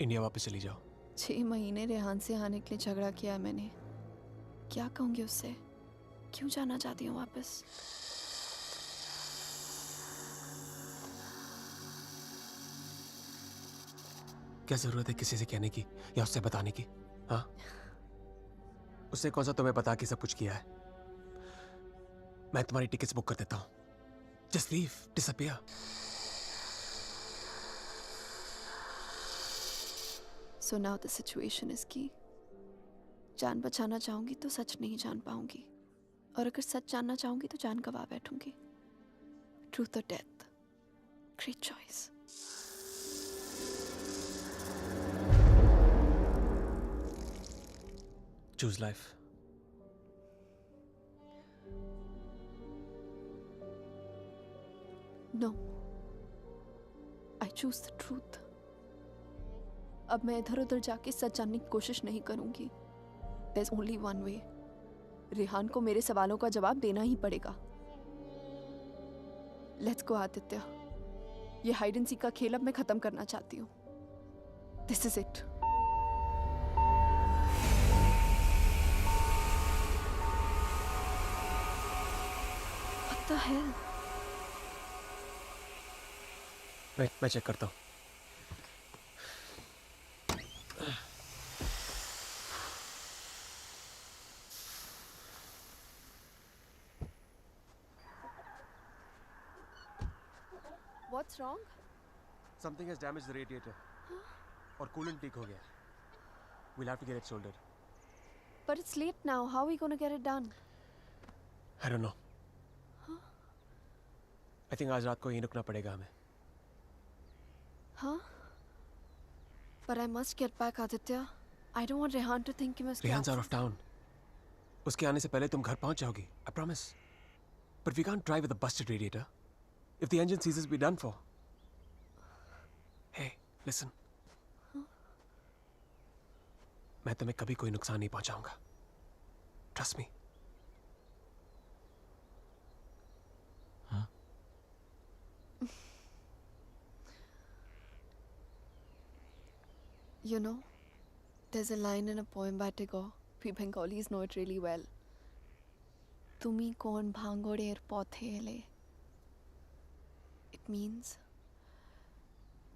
S9: India वापस चली जाओ.
S3: 6 महीने रेहान से आने के लिए झगड़ा किया है मैंने. क्या कहूंगी उससे? क्यों जाना चाहती हूँ वापस?
S9: क्या जरूरत है किसी से कहने की या उससे बताने की? हाँ, उससे कौन सा तुम्हें बता के सब कुछ किया है? मैं तुम्हारी टिकट्स बुक कर देता हूँ. Just leave, disappear.
S3: So now the situation is key. जान बचाना चाहूंगी तो सच नहीं जान पाऊंगी, और अगर सच जानना चाहूंगी तो जान गवा बैठूंगी. Truth or death? Great choice.
S9: Choose life.
S3: No. I choose the truth. अब मैं इधर उधर जाके सच जानने की कोशिश नहीं करूंगी. There's only one way. Rehan को मेरे सवालों का जवाब देना ही पड़ेगा. Let's go, Aditya. ये हाइड एंड सीक का खेल अब मैं खत्म करना चाहती हूँ. This is it. What the hell?
S9: मैं चेक करता हूँ.
S3: What's wrong?
S9: Something has damaged the radiator. और coolant leak हो गया. We'll have to get it soldered.
S3: But it's late now. How are we going to get it done?
S9: I don't know. I think आज रात को यहीं रुकना पड़ेगा हमें.
S3: Huh? But I must get back, Aditya. I don't want Rehan to think he must.
S9: Rehan's out of town. उसके आने से पहले तुम घर पहुंच जाओगी. I promise. But we can't drive with a busted radiator. If the engine seizes, we're done for. Hey, listen. मैं तुम्हें कभी कोई नुकसान नहीं पहुंचाऊंगा. Trust me. हाँ?
S3: You know, there's a line in a poem by Tagore. We Bengalis know it really well. Tumi kon bhangoder pothele. It means,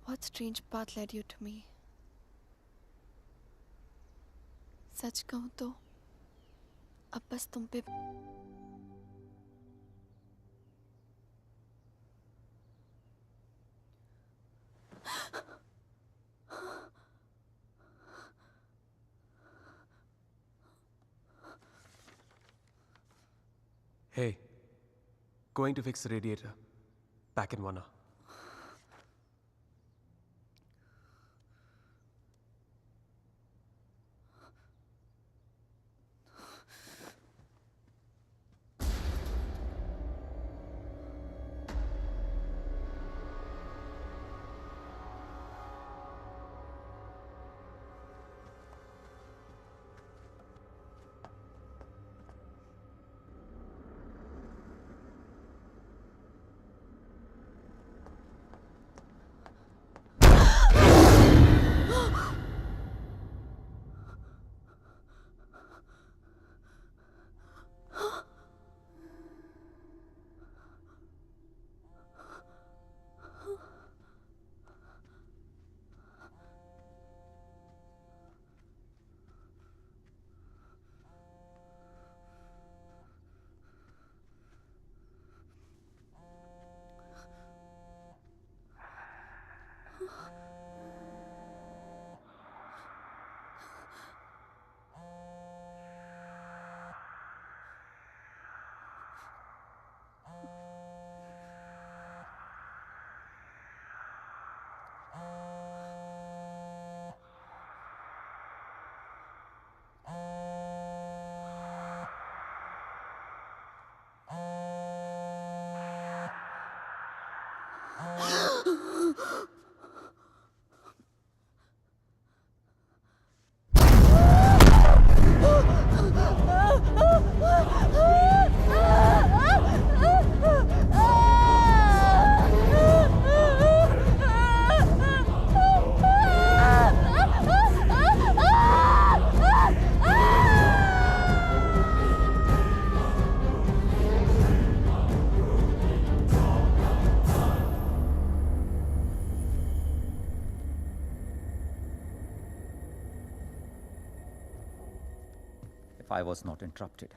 S3: what strange path led you to me? सच कहूं तो अब बस तुम पे
S9: Hey, going to fix the radiator. Back in 1 hour.
S7: I was not interrupted,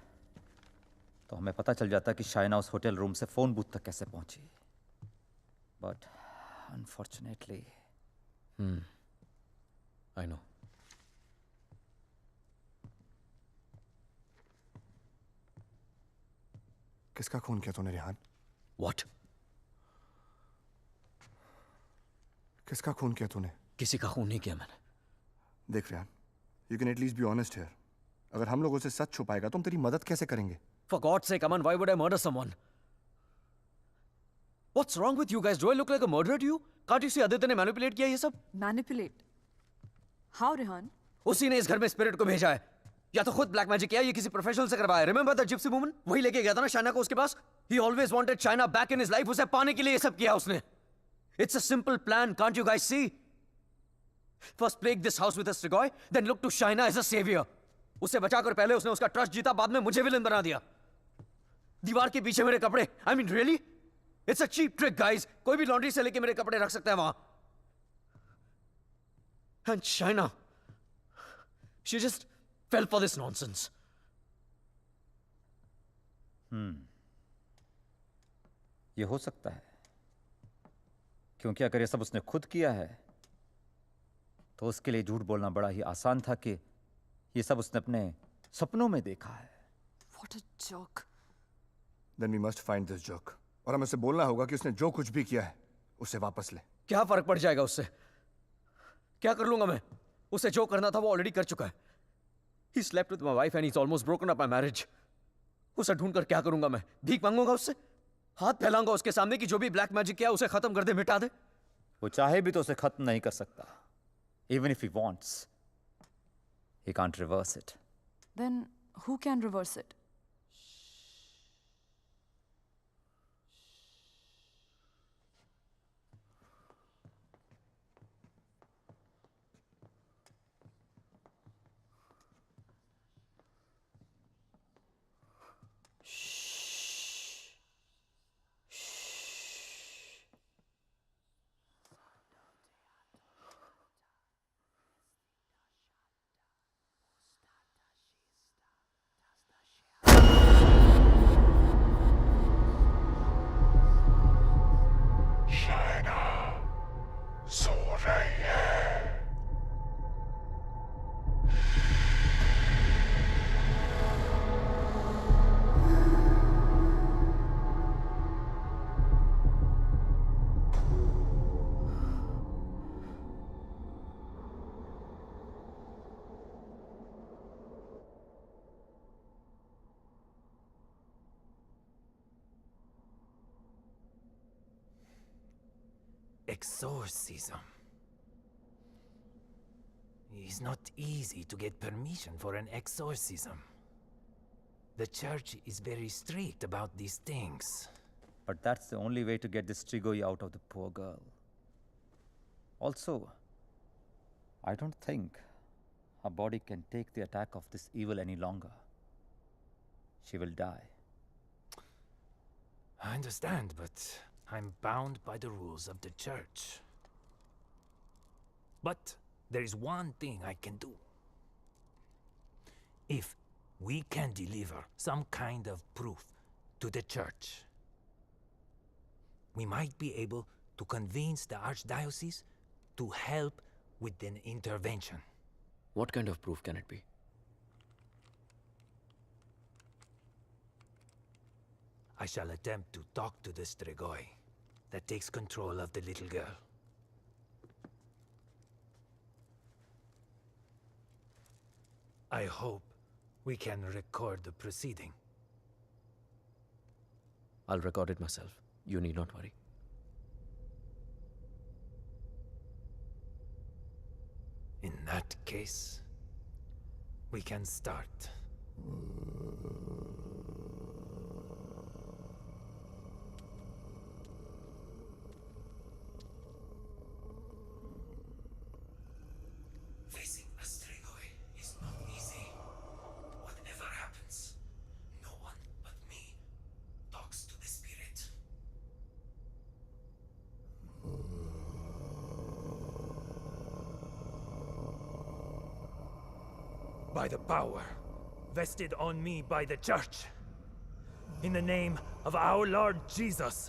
S7: तो हमें पता चल जाता कि शाइना उस होटल रूम से फोन बूथ तक कैसे पहुंची. But unfortunately,
S1: I know.
S4: किसका खून किया तूने रेहान?
S1: What?
S4: किसका खून किया तूने?
S1: किसी का खून नहीं किया मैंने.
S4: देख Rehan, you can at least be honest here. अगर हम लोगों से सच छुपाएगा तो हम तेरी मदद कैसे करेंगे?
S1: For God's sake, Aman, why would I murder someone? What's wrong with you guys? Do I look like a murderer to you? Can't you see Aditya ने मैनिपुलेट किया ये सब?
S5: Manipulate? How, Rehan?
S1: उसी ने इस घर में स्पिरिट को भेजा है. या तो खुद ब्लैक मैजिक किया या किसी प्रोफेशनल से करवाया. Remember the gypsy woman? वही लेके गया था ना शाइना को उसके पास. He always wanted Shaina back in his life. उसे पाने के लिए ये सब किया उसने. It's a simple plan. Can't you guys see? First plague this house with a Strigoi, then look to Shaina as a savior. उसे बचाकर पहले उसने उसका ट्रस्ट जीता, बाद में मुझे विलन बना दिया. दीवार के पीछे मेरे कपड़े. I mean, really? It's a cheap trick, guys. कोई भी लॉन्ड्री से लेके मेरे कपड़े रख सकता है वहां. And Shaina, she just fell for this nonsense.
S7: ये हो सकता है, क्योंकि अगर ये सब उसने खुद किया है तो उसके लिए झूठ बोलना बड़ा ही आसान था कि ये सब उसने अपने सपनों में देखा है.
S5: What a joke.
S4: Then we must find this joke. और हमें उसे बोलना होगा कि उसने जो कुछ भी किया है उसे वापस ले.
S1: क्या फर्क पड़ जाएगा उससे? क्या कर लूंगा मैं? उसे जो करना था वो ऑलरेडी कर चुका है. He slept with my wife and he's almost broken up my marriage. उसे ढूंढकर क्या करूंगा मैं? भीख मांगूंगा उससे? हाथ फैलाऊंगा उसके सामने कि जो भी ब्लैक मैजिक किया उसे खत्म कर दे, मिटा दे?
S7: वो चाहे भी तो उसे खत्म नहीं कर सकता. Even if he wants, he can't reverse it.
S5: Then who can reverse it?
S11: Exorcism. It's not easy to get permission for an exorcism. The church is very strict about these things.
S7: But that's the only way to get this Strigoi out of the poor girl. Also, I don't think her body can take the attack of this evil any longer. She will die.
S11: I understand, but I'm bound by the rules of the church. But there is one thing I can do. If we can deliver some kind of proof to the church, we might be able to convince the archdiocese to help with an intervention.
S1: What kind of proof can it be?
S11: I shall attempt to talk to the Strigoi that takes control of the little girl. I hope we can record the proceeding.
S1: I'll record it myself. You need not worry.
S11: In that case, we can start. Facing a Strigoi is not easy. Whatever happens, no one but me talks to the spirit. By the power vested on me by the Church. In the name of our Lord Jesus,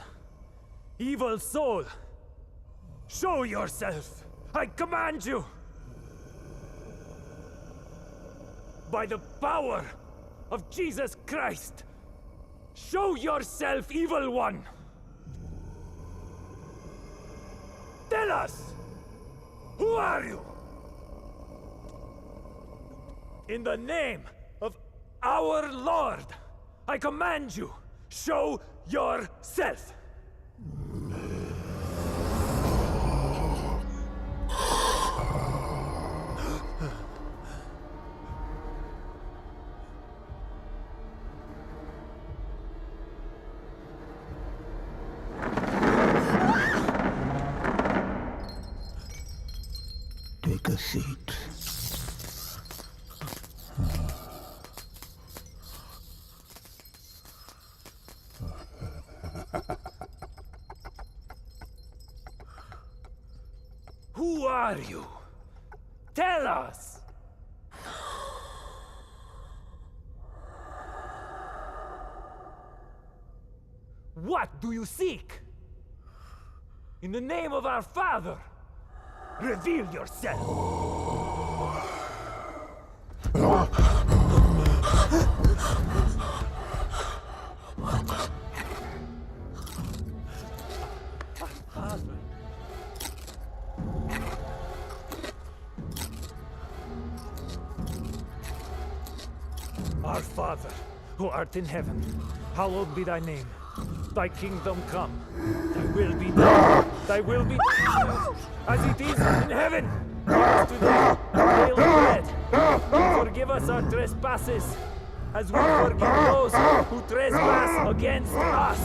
S11: evil soul, show yourself! I command you! By the power of Jesus Christ, show yourself, evil one! Tell us! Who are you? In the name of our Lord, I command you, show yourself!
S12: Take a seat.
S11: Who are you? Tell us! What do you seek? In the name of our Father, reveal yourself! Our Father, who art in heaven, hallowed be thy name. Thy kingdom come. Thy will be done. Thy will be done. As it is in heaven. Give us today our daily bread. And forgive us our trespasses, as we forgive those who trespass against us.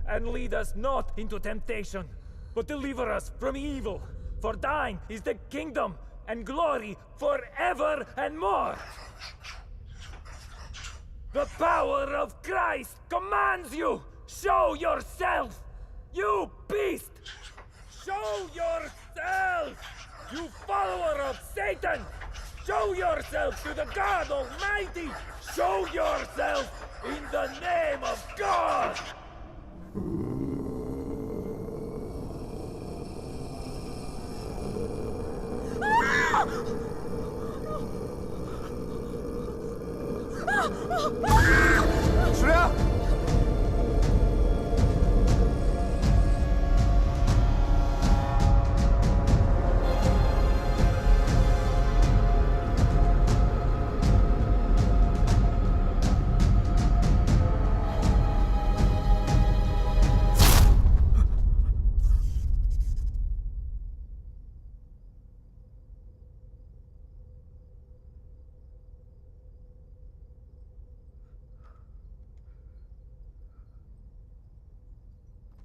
S11: And lead us not into temptation, but deliver us from evil. For thine is the kingdom and glory forever and more. The power of Christ commands you! Show yourself! You beast! Show yourself! You follower of Satan! Show yourself to the God Almighty! Show yourself in the name of God!
S4: Shreya!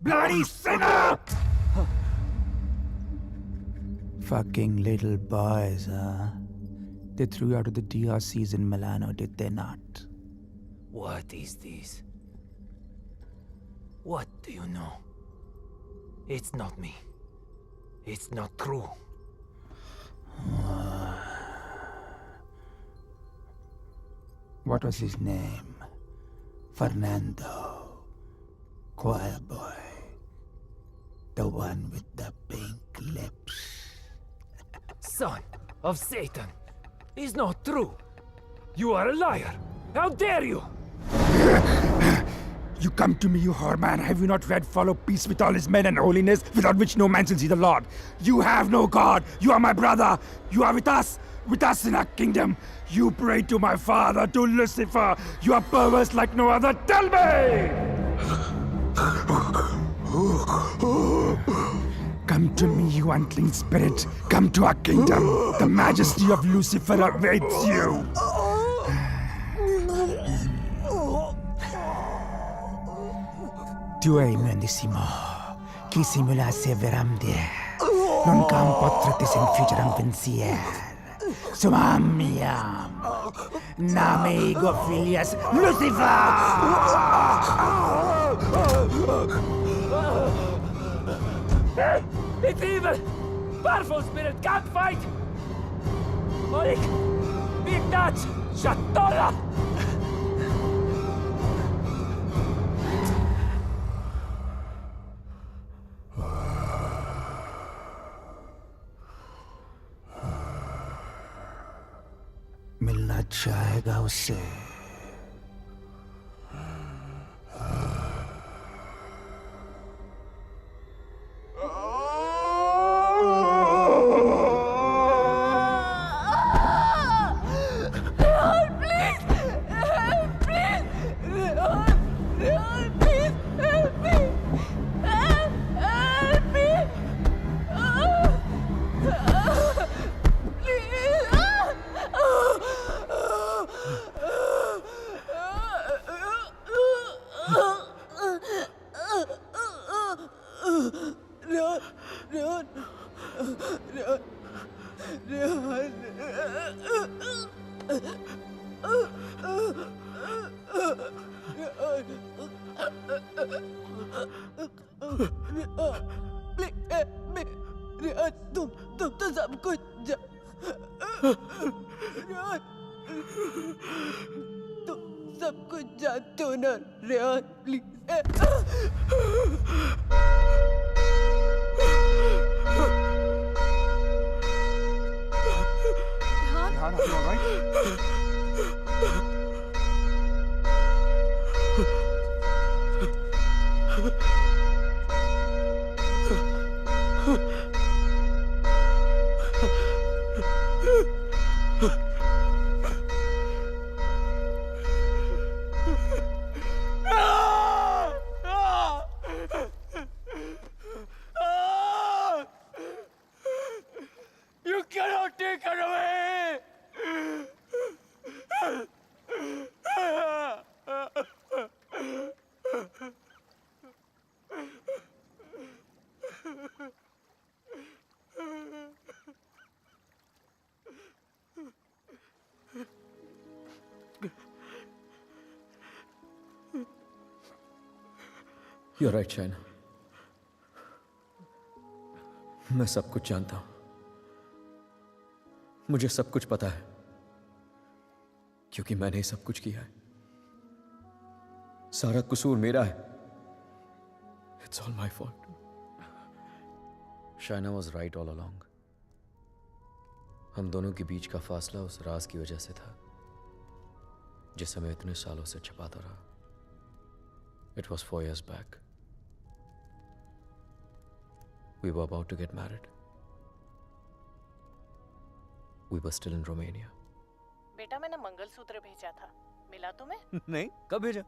S12: Bloody sinner! Fucking little boys, huh? They threw you out of the DRCs in Milano, did they not?
S11: What is this? What do you know? It's not me. It's not true.
S12: What was his name? Fernando. Choir boy. The one with the pink lips.
S11: Son of Satan! Is not true! You are a liar! How dare you!
S12: You come to me, you whoreman. Have you not read follow peace with all his men and holiness, without which no man shall see the Lord? You have no God. You are my brother. You are with us in our kingdom. You pray to my father, to Lucifer. You are perverse like no other. Tell me! Come to me, you unclean spirit. Come to our kingdom. The majesty of Lucifer awaits you. Tu hai imendissimo, chi simulasse veramde, non cam potrete senfiggeram pensier. Sumamiam, name ego filias Lucifer!
S11: It's evil! Powerful spirit can't fight! Oleg! Ignat! Shatola!
S12: मिलना चाहेगा उससे।
S3: तुम तो सब कुछ तुम सब कुछ जानते हो ना Rehan, please.
S4: Rehan, are you all right?
S11: You cannot take her away!
S1: You're right, Shaina. मैं सब कुछ जानता हूं। मुझे सब कुछ पता है, क्योंकि मैंने ही सब कुछ किया है। सारा कसूर मेरा है। It's all my fault. Shaina was right all along. हम दोनों के बीच का फासला उस राज की वजह से था, जिसे मैं इतने सालों से छुपाता रहा। It was 4 years back. We were about to get married. We were still in Romania.
S13: बेटा मैंने मंगलसूत्र भेजा था, मिला तुम्हें?
S1: नहीं, कब भेजा?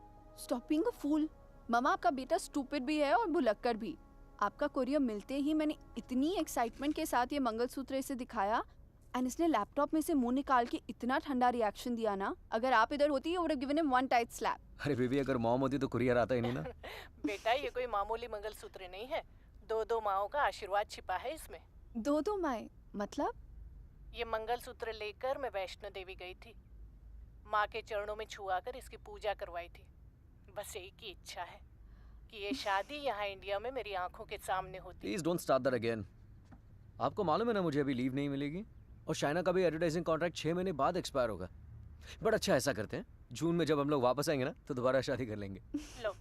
S3: Stop being a fool. मामा, आपका बेटा स्टूपिड भी है और भुलक्कड़ भी। आपका कोरियर मिलते ही मैंने इतनी एक्साइटमेंट के साथ ये मंगलसूत्र इसे दिखाया, एंड इसने लैपटॉप में से मुंह निकाल के इतना ठंडा रिएक्शन दिया ना, अगर आप इधर होती, you would have given him one tight slap.
S1: अरे बेबी, अगर मॉम होती तो कुरियर आता ही नहीं ना।
S13: बेटा ये कोई मामूली मंगलसूत्र नहीं है, 2 माओं का आशीर्वाद छिपा है इसमें।
S3: 2 माएं मतलब?
S13: ये मंगलसूत्र लेकर मैं वैष्णो देवी गई थी, माँ के चरणों में छुआकर इसकी पूजा करवाई थी। बस एक ही इच्छा है कि ये शादी यहाँ इंडिया में मेरी आंखों के सामने होती।
S1: Please don't start that again. आपको मालूम है ना मुझे अभी लीव नहीं मिलेगी, और शाइना का भी एडवर्टाइजिंग कॉन्ट्रैक्ट 6 महीने बाद एक्सपायर होगा। बट अच्छा, ऐसा करते हैं, जून में जब हम लोग वापस आएंगे ना, तो दोबारा शादी कर लेंगे।
S13: लो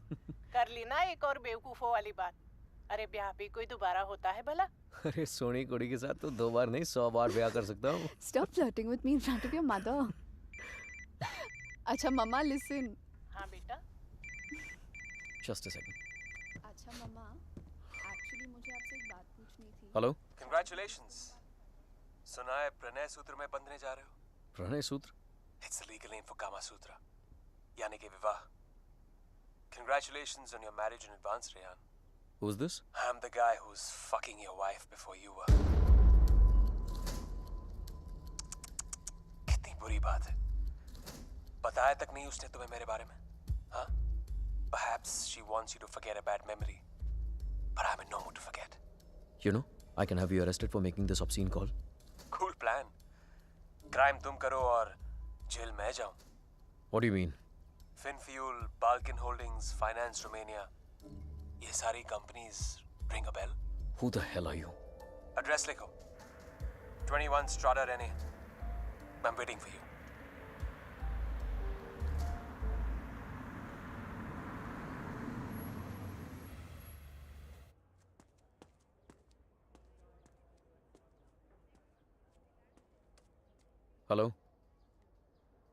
S13: कर ली ना एक और बेवकूफों वाली बात। अरे ब्याह भी कोई दोबारा होता है भला?
S1: अरे सोनी कुड़ी के साथ तो 2 बार नहीं 100 बार ब्याह कर सकता हूँ।
S3: Stop flirting with me in front of your mother. अच्छा मम्मा, listen.
S13: हाँ बेटा।
S1: Just a second.
S3: अच्छा मम्मा, actually मुझे आपसे एक बात पूछनी थी।
S1: हेलो।
S9: Congratulations. सुना है प्रणय सूत्र में बंधने जा रहे हो?
S1: प्रणय सूत्र?
S9: It's the legal name for Kama Sutra, यानी कि विवाह। Congratulations on your marriage in advance, Rehan.
S1: Who's this?
S9: I'm the guy who's fucking your wife before you were. कितनी बुरी बात है। बताया तक नहीं उसने तुम्हें मेरे बारे में, हाँ? Perhaps she wants you to forget a bad memory, but I'm in no mood to forget.
S1: You know, I can have you arrested for making this obscene call.
S9: Cool plan. Crime तुम करो और jail मैं जाऊं।
S1: What do you mean?
S9: Finfuel, Balkan Holdings, Finance Romania, ये सारी companies ring a bell?
S1: Who the hell are you?
S9: Address लिखो। 21 Strada NA, I'm waiting for you.
S1: Hello?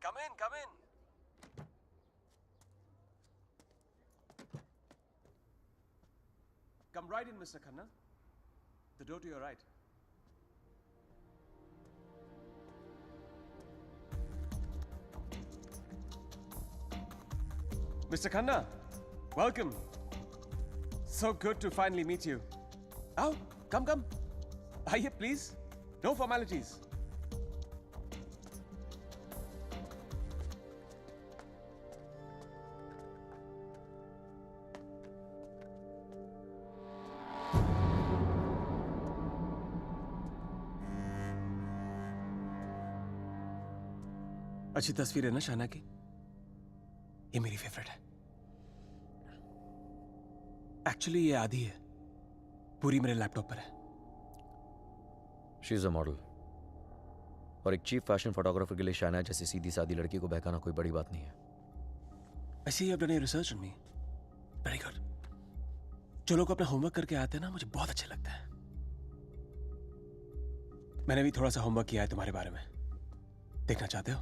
S9: Come in, come in. Come right in, Mr. Khanna. The door to your right. Mr. Khanna, welcome. So good to finally meet you. Oh, come. Aye, please. No formalities. अच्छी तस्वीर है ना शाना की? ये मेरी favourite है। Actually ये आधी है, पूरी मेरे लैपटॉप पर है।
S1: शी इज अ मॉडल, और एक चीफ फैशन फोटोग्राफर के लिए शाना जैसी सीधी सादी लड़की को बहकाना कोई बड़ी बात नहीं है।
S9: I see you have done your research on me. Very good. जो लोग अपना होमवर्क करके आते हैं ना, मुझे बहुत अच्छा लगता है। मैंने भी थोड़ा सा होमवर्क किया है तुम्हारे बारे में। देखना चाहते हो?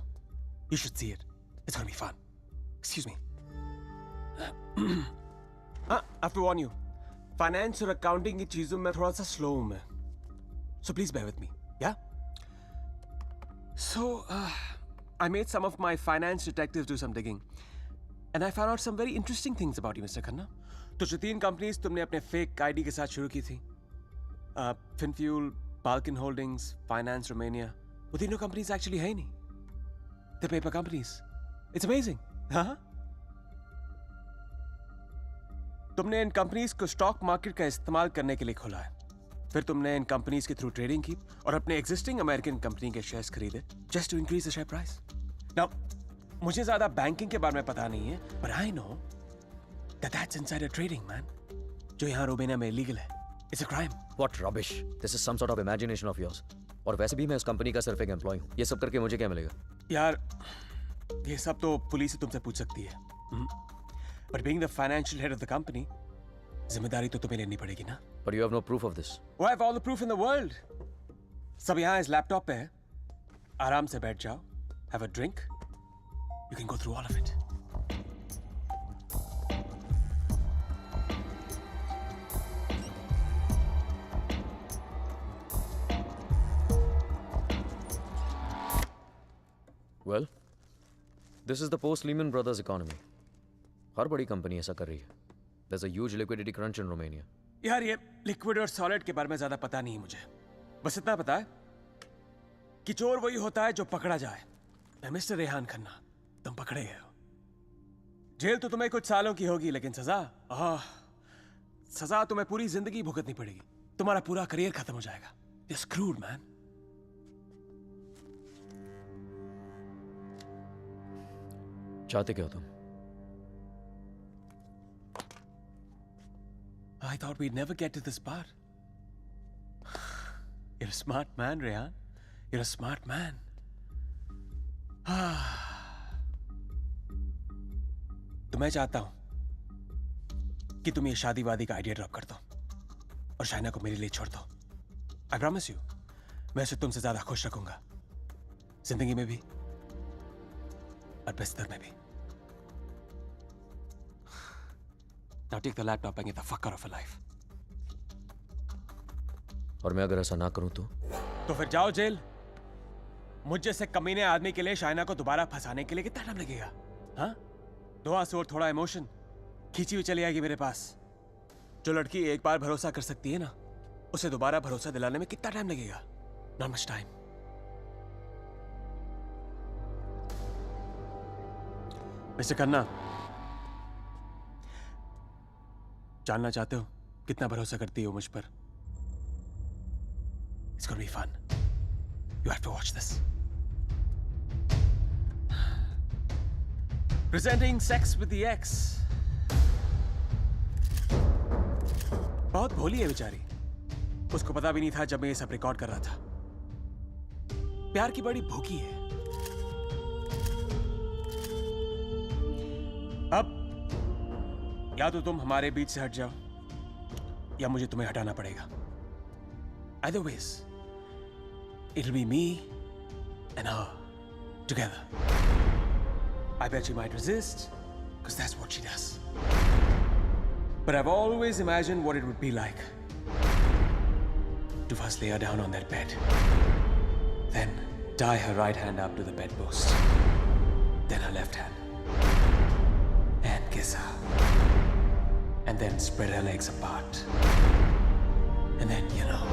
S9: You should see it. It's gonna be fun. Excuse me. I have to warn you. Finance और accounting की चीजों में थोड़ा सा slow हूँ मैं. So please bear with me. Yeah? So, I made some of my finance detectives do some digging. And I found out some very interesting things about you, Mr. Khanna. तो जो 3 companies तुमने अपने fake ID के साथ शुरू की थी, FinFuel, Balkan Holdings, Finance Romania, वो तीनों companies actually है ही नहीं. The paper companies. It's amazing. हाँ? तुमने इन कंपनीज को स्टॉक मार्केट का इस्तेमाल करने के लिए खोला है। फिर तुमने इन कंपनीज के थ्रू ट्रेडिंग की और अपने एग्जिस्टिंग अमेरिकन कंपनी के शेयर्स खरीदे just to increase the share price. Now मुझे ज्यादा बैंकिंग के बारे में पता नहीं है, but I know that that's insider trading, man. जो यहाँ रोमेनिया में इलीगल है। It's a crime.
S1: What rubbish! This is some sort of imagination of yours. और वैसे भी मैं उस कंपनी का सिर्फ एक एम्प्लॉय हूँ। ये सब करके मुझे क्या मिलेगा?
S9: यार, ये सब तो पुलिस ही तुमसे पूछ सकती है। But being the financial head of the company, जिम्मेदारी तो तुम्हें लेनी पड़ेगी ना?
S1: But you have no proof of this.
S9: Oh, I have all the proof in the world. सब यहाँ इस लैपटॉप पे है। आराम से बैठ जाओ, have a drink. You can go through all of it.
S1: Well, this is the post-Lehman Brothers economy. हर बड़ी कंपनी ऐसा कर रही है. There's a huge liquidity crunch in Romania.
S9: यार ये लिक्विड और सॉलिड के बारे में ज्यादा पता नहीं मुझे। बस इतना पता है कि चोर वही होता है जो पकड़ा जाए। मिस्टर रेहान खन्ना, तुम पकड़े गए हो। जेल तो तुम्हें कुछ सालों की होगी, लेकिन सजा तुम्हें पूरी जिंदगी भुगतनी पड़ेगी। तुम्हारा पूरा करियर खत्म हो जाएगा। You're screwed, man.
S1: चाहते क्या हो तुम?
S9: I thought we'd never get to this part. You're a smart man, Rehan. You're a smart man. तो मैं चाहता हूं कि तुम ये शादी वादी का आइडिया ड्रॉप कर दो और शाइना को मेरे लिए छोड़ दो। I promise you, मैं उसे तुमसे ज्यादा खुश रखूंगा, जिंदगी में भी और बिस्तर में भी। Now take the laptop and get the fuck out of her life.
S1: और मैं अगर ऐसा ना करूं
S9: तो फिर जाओ जेल। मुझ जैसे कमीने आदमी के लिए शाइना को दोबारा फंसाने के लिए कितना टाइम लगेगा? हाँ? 2 आंसू और थोड़ा इमोशन खींची हुई चली आएगी मेरे पास। जो लड़की एक बार भरोसा कर सकती है ना, उसे दोबारा भरोसा दिलाने में कितना टाइम लगेगा? Not much time. Mister Khanna, जानना चाहते हो कितना भरोसा करती हो मुझ पर? It's gonna be fun. You have to watch this. Presenting Sex with the Ex. बहुत भोली है बेचारी। उसको पता भी नहीं था जब मैं ये सब रिकॉर्ड कर रहा था। प्यार की बड़ी भूखी है। या तो तुम हमारे बीच से हट जाओ या मुझे तुम्हें हटाना पड़ेगा. Either ways, it'll be me and her together. I bet she might resist, because that's what she does. But I've always imagined what it would be like to first lay her down on that bed, then tie her right hand up to the bedpost, then her left hand, and kiss her, and then spread her legs apart, and then, you know.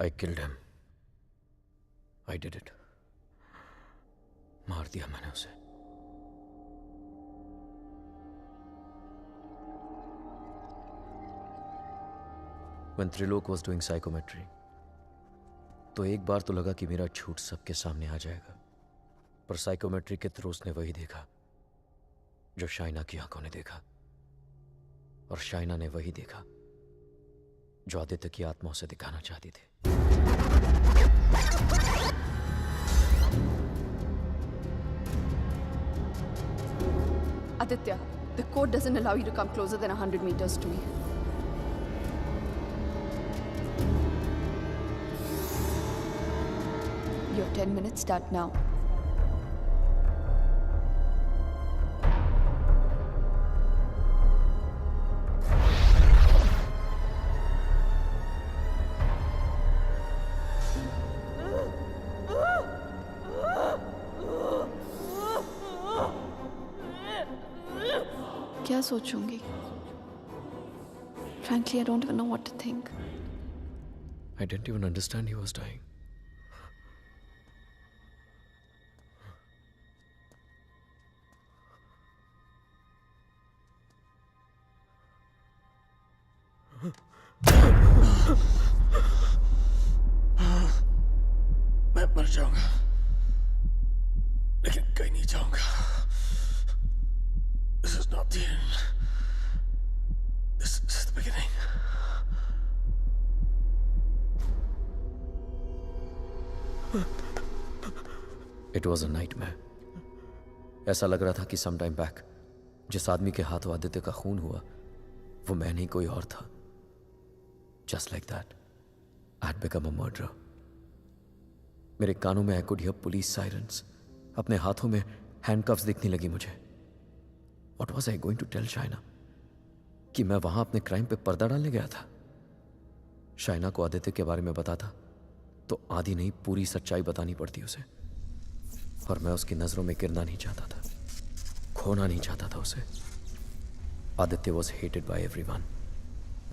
S1: I killed him. I did it. मार दिया मैंने उसे. When Trilok was doing psychometry, तो एक बार तो लगा कि मेरा झूठ सबके सामने आ जाएगा, पर साइकोमेट्री के थ्रू उसने वही देखा जो शाइना की आंखों ने देखा, और शाइना ने वही देखा जो आदित्य की आत्मा उसे दिखाना चाहती थी.
S3: Aditya, the code doesn't allow you to come closer than 100 meters to me. Your 10 minutes start now. क्या सोचूंगी? Frankly, I don't even know what to think.
S1: I didn't even understand he was dying.
S9: मैं मर जाऊंगा, लेकिन कहीं नहीं जाऊंगा. This is not the end. This is the beginning.
S1: It was a nightmare. ऐसा लग रहा था कि some time back जिस आदमी के हाथों आदित्य का खून हुआ वो मैं नहीं कोई और था. Just like that, I had become a murderer. मेरे कानों में I could hear police sirens. अपने हाथों में handcuffs दिखने लगी मुझे. What was I going to tell Shaina? कि मैं वहां अपने क्राइम पे पर्दा डालने गया था. शाइना को आदित्य के बारे में बताता तो आधी नहीं पूरी सच्चाई बतानी पड़ती उसे, और मैं उसकी नजरों में गिरना नहीं चाहता था, खोना नहीं चाहता था उसे. Aditya was hated by everyone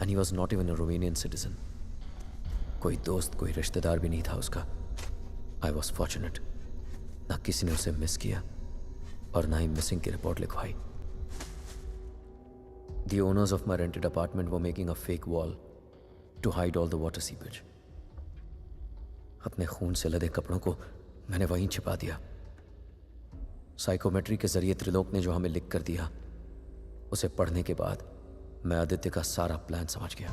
S1: and he was not even a Romanian citizen. कोई दोस्त कोई रिश्तेदार भी नहीं था उसका. I was fortunate. ना किसी ने उसे मिस किया और ना ही मिसिंग की रिपोर्ट लिखवाई. The owners of my rented apartment were making a fake wall to hide all the water seepage. अपने खून से लदे कपड़ों को मैंने वहीं छिपा दिया. साइकोमेट्री के जरिए त्रिलोक ने जो हमें लिख कर दिया उसे पढ़ने के बाद मैं आदित्य का सारा प्लान समझ गया.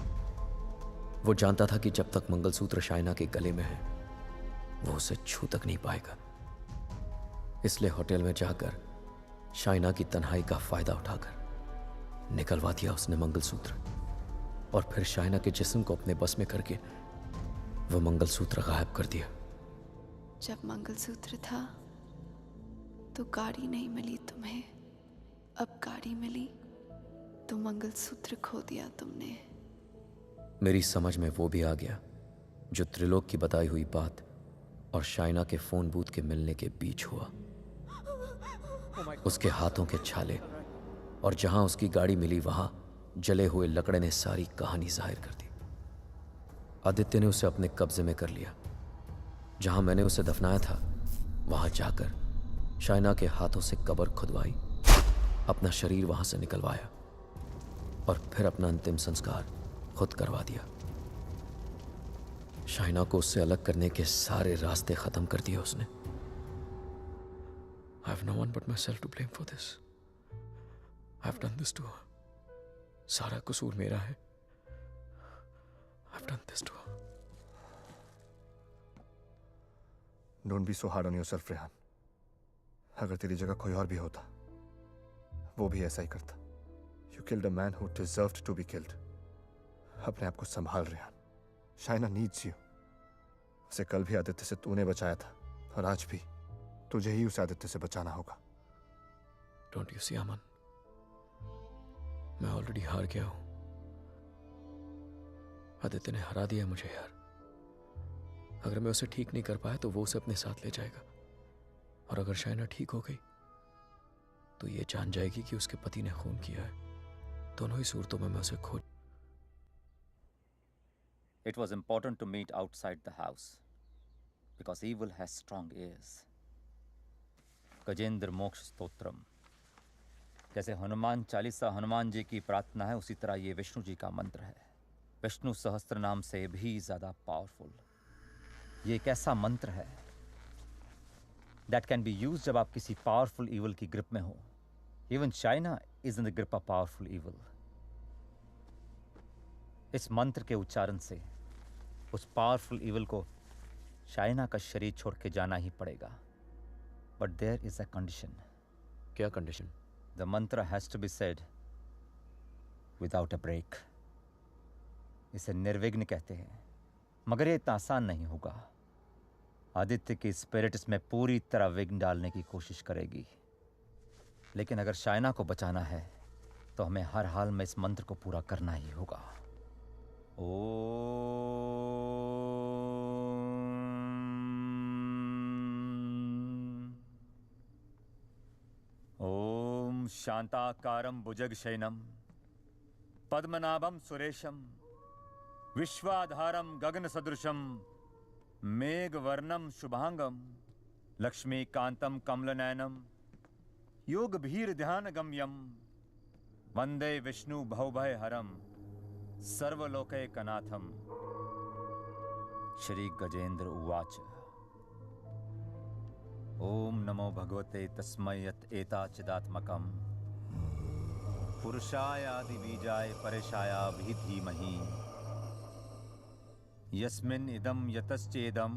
S1: वो जानता था कि जब तक मंगलसूत्र शाइना के गले में है वो उसे छू तक नहीं पाएगा. इसलिए होटल में जाकर शाइना की तन्हाई का फायदा उठाकर निकलवा दिया उसने मंगलसूत्र, और फिर शाइना के जिस्म को अपने बस में करके वो मंगलसूत्र गायब कर दिया.
S3: जब मंगलसूत्र था तो गाड़ी नहीं मिली तुम्हें, अब गाड़ी मिली तो मंगलसूत्र खो दिया तुमने.
S1: मेरी समझ में वो भी आ गया जो त्रिलोक की बताई हुई बात और शाइना के फोन बूथ के मिलने के बीच हुआ. उसके हाथों के छाले और जहां उसकी गाड़ी मिली वहां जले हुए लकड़े ने सारी कहानी जाहिर कर दी. आदित्य ने उसे अपने कब्जे में कर लिया. जहां मैंने उसे दफनाया था वहां जाकर शाइना के हाथों से कब्र खुदवाई, अपना शरीर वहां से निकलवाया और फिर अपना अंतिम संस्कार खुद करवा दिया. शाइना को उससे अलग करने के सारे रास्ते खत्म कर दिए उसने. I have no one but myself to blame for this. I have done this to her. सारा कसूर मेरा है. I have done this to her.
S4: Don't be so hard on yourself Rehan. अगर तेरी जगह कोई और भी होता वो भी ऐसा ही करता। You killed a man who deserved to be killed. अपने आप को संभाल रेहान। Shaina needs you. उसे कल भी आदित्य से तूने बचाया था और आज भी तुझे ही उस आदित्य से बचाना होगा।
S1: डोंट यू सी अमन, मैं ऑलरेडी हार गया हूं। आदित्य ने हरा दिया मुझे यार। अगर मैं उसे ठीक नहीं कर पाया तो वो उसे अपने साथ ले जाएगा, और अगर शाइना ठीक हो गई तो ये जान जाएगी कि उसके पति ने खून किया है। दोनों ही सूरतों में मैं उसे खो।
S7: It was important to meet outside the house because evil has strong ears. Gajendra मोक्ष स्तोत्रम, जैसे हनुमान चालीसा हनुमान जी की प्रार्थना है, उसी तरह ये विष्णु जी का मंत्र है। विष्णु सहस्त्र नाम से भी ज्यादा पावरफुल। ये एक ऐसा मंत्र है that can be used जब आप किसी पावरफुल evil की ग्रिप में हो। Even China is in the grip of powerful evil. इस मंत्र के उच्चारण से उस पावरफुल evil को चाइना का शरीर छोड़ के जाना ही पड़ेगा। But there is a condition.
S1: क्या condition?
S7: The mantra has to be said without a break. इसे निर्विघ्न कहते हैं, मगर ये इतना आसान नहीं होगा। आदित्य की स्पिरिट इसमें पूरी तरह विघ्न डालने की कोशिश करेगी, लेकिन अगर शाइना को बचाना है तो हमें हर हाल में इस मंत्र को पूरा करना ही होगा। ओम शांताकारं भुजगशयनं पद्मनाभं सुरेशं विश्वाधारं गगनसदृशं मेघवर्णं शुभांगं लक्ष्मीकान्तं कमलनयनं योगभीर्ध्यानगम्यं वंदे विष्णु भवभयहरं सर्वलोकैकनाथं। श्री गजेंद्र उवाच। ओम नमो भगवते तस्मै यत् एताचिदात्मकं पुरुषाय आदिबीजाय परेशाय धीमहि यस्मिन् इदं यतश्चेदं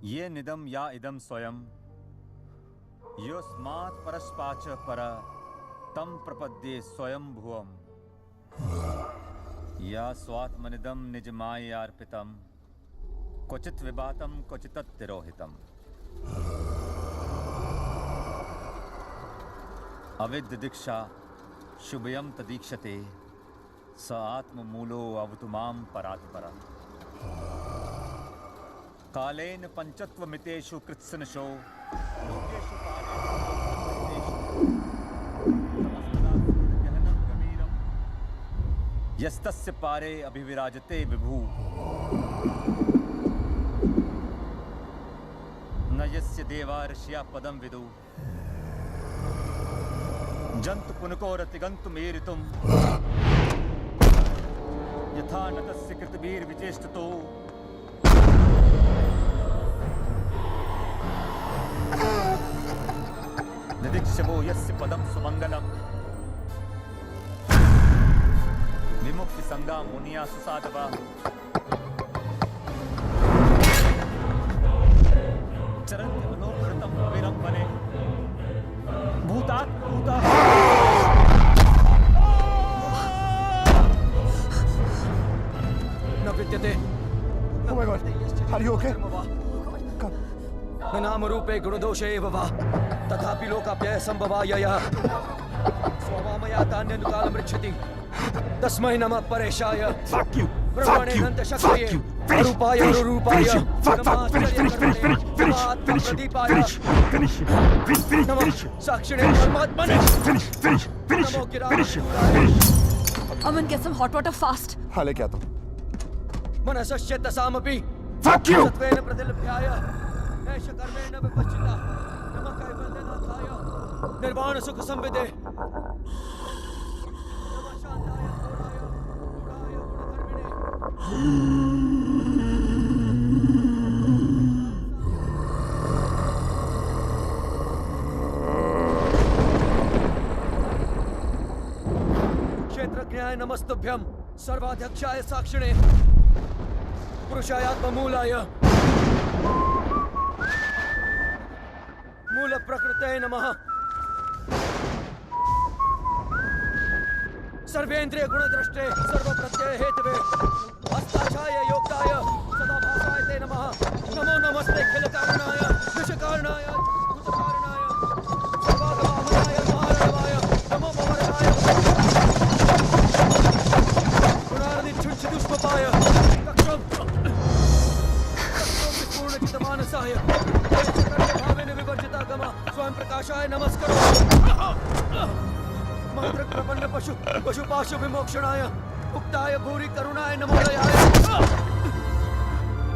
S7: ये निदं या इदं स्वयं योस्मात् परस्पाच पर तं प्रपद्ये स्वयं भुवम् या स्वात्मनिदं निजमायार्पितं क्वचित् विभातं क्वचित् तिरोहितम्। अविद्य दीक्षा शुभयं तदीक्षते स आत्ममूलो अवतु मां परात्परम्। कालेन पंचत्वमितेषु कृत्सनशो लोकेषु गहनं गभीरं यस्तस्य पारे अभिविराजते विभु न यस्य देवा ऋषिया पदं विदु जन्तु पुनकोरतिगन्तुमेरितुम् यथा न तस्य कृतभिर्विचेष्टतो निदिक्षवो यस्य पदं सुमंगलम् विमुक्ति संगा मुनिया सुसाधवा चरन्ति मनोकृतं अविरं वने भूतात् भूता।
S14: न विद्यते।
S4: Oh my God, are you okay?
S14: न नाम रूपे गुणदोषे एव वा तथापि लोकाप्यय संभवायया स्वमामया तान्यनुकालं रक्षति तस्मै नमः परेशाय ब्रह्मणेऽनन्त शक्तये अरूपाय अरूपाय नमः साक्षिणे परमात्मने नमो गिराय।
S5: Aman, get some hot water fast.
S4: हाँ लेके आता हूँ।
S14: मनसस्य तसामपि सत्त्वेन प्रतिलभ्याय एष कर्मेण विपश्चिता नमः कैवल्यनाथाय निर्वाण सुख संविदे नमः शांताय घोराय गुणाय गुणधर्मिणे क्षेत्रज्ञाय नमस्तुभ्यं सर्वाध्यक्षाय साक्षिणे पुरुषाय आत्ममूलाय कृते नमः सर्वेन्द्रिय गुणद्रष्टे सर्वप्रत्यय हेतवे हस्ताक्षाय योगदाय सदाभासाय ते नमः नमो नमस्ते खिलकारणाय विषकारणाय भूतकारणाय सर्वागमामनाय महारणवाय नमो भवरणाय पुनर्निच्छुंचिदुष्पपाय तक्षं विपूर्णचितमानसाय भावेन विवर्जितागम स्वयं प्रकाशाय नमस्करो मंत्र प्रपन्न पशुपाशु विमोक्षणाय मुक्ताय भूरि करुणाय नमोदयाय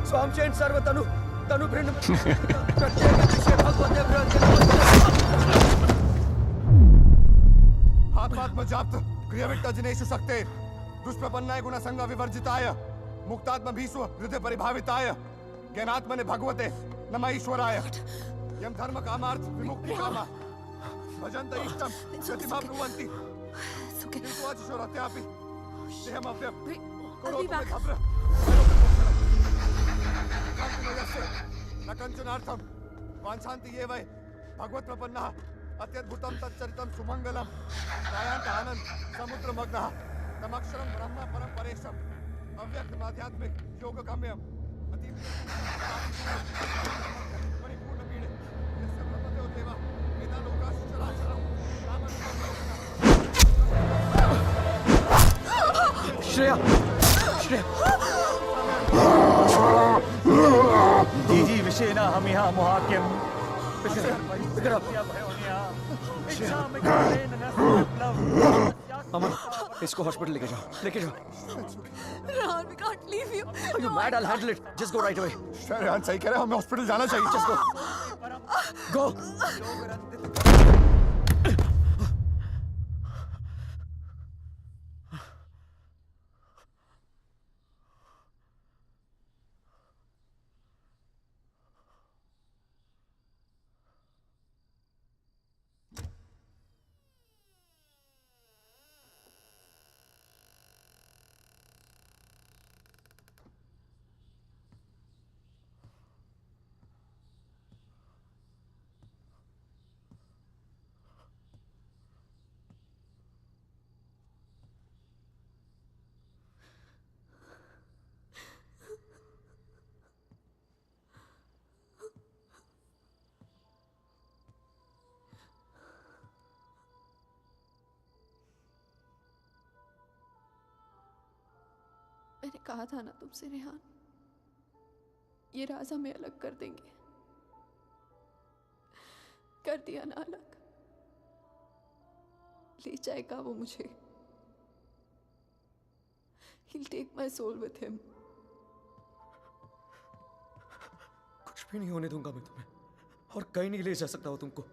S14: स्वामचैन सर्वतनु तनु भृन्न प्रत्येक विषय भगवते भ्रंते
S4: आत्मात्मजाप्त क्रियाविट्ट जनेषु शक्ते दुष्प्रपन्नाय गुणसंग विवर्जिताय मुक्तात्म भीष्व हृदय परिभाविताय ज्ञानात्मने भगवते नमः ईश्वराय यम धर्म कामार्थ विमुक्ति कामा भजन्त इष्टम गतिमा ब्रुवन्ति किन्तु अचिशोरत्यापि देहमव्यं करोतु मे भद्र कान्तिमयस्य न कञ्चनार्थं वाञ्छन्ति ये वै भगवत्प्रपन्नः अत्यद्भुतं तच्चरितं सुमङ्गलं दायान्त आनन्द समुद्रमग्नः तमक्षरं ब्रह्म परं परेशम् अव्यक्तमाध्यात्मिक योगगम्यम् परिपूर्णपीडे यस्य ब्रह्मदेव देवा
S14: श्रेया श्रेया
S7: जीजी विषेना हम यहाँ मुहाक्यम
S14: अमन इसको हॉस्पिटल लेके जाओ
S3: Rehan, we can't leave you.
S14: Are you mad? I'll handle it. Just go right away.
S4: Rehan सही कह रहे हैं, हमें हॉस्पिटल जाना चाहिए.
S14: Just go. Go.
S3: मैंने कहा था ना तुमसे रेहान, ये राज हमें अलग कर देंगे. कर दिया ना अलग. ले जाएगा वो मुझे. He'll take my soul with him.
S14: कुछ भी नहीं होने दूंगा मैं तुम्हें, और कहीं नहीं ले जा सकता हो तुमको.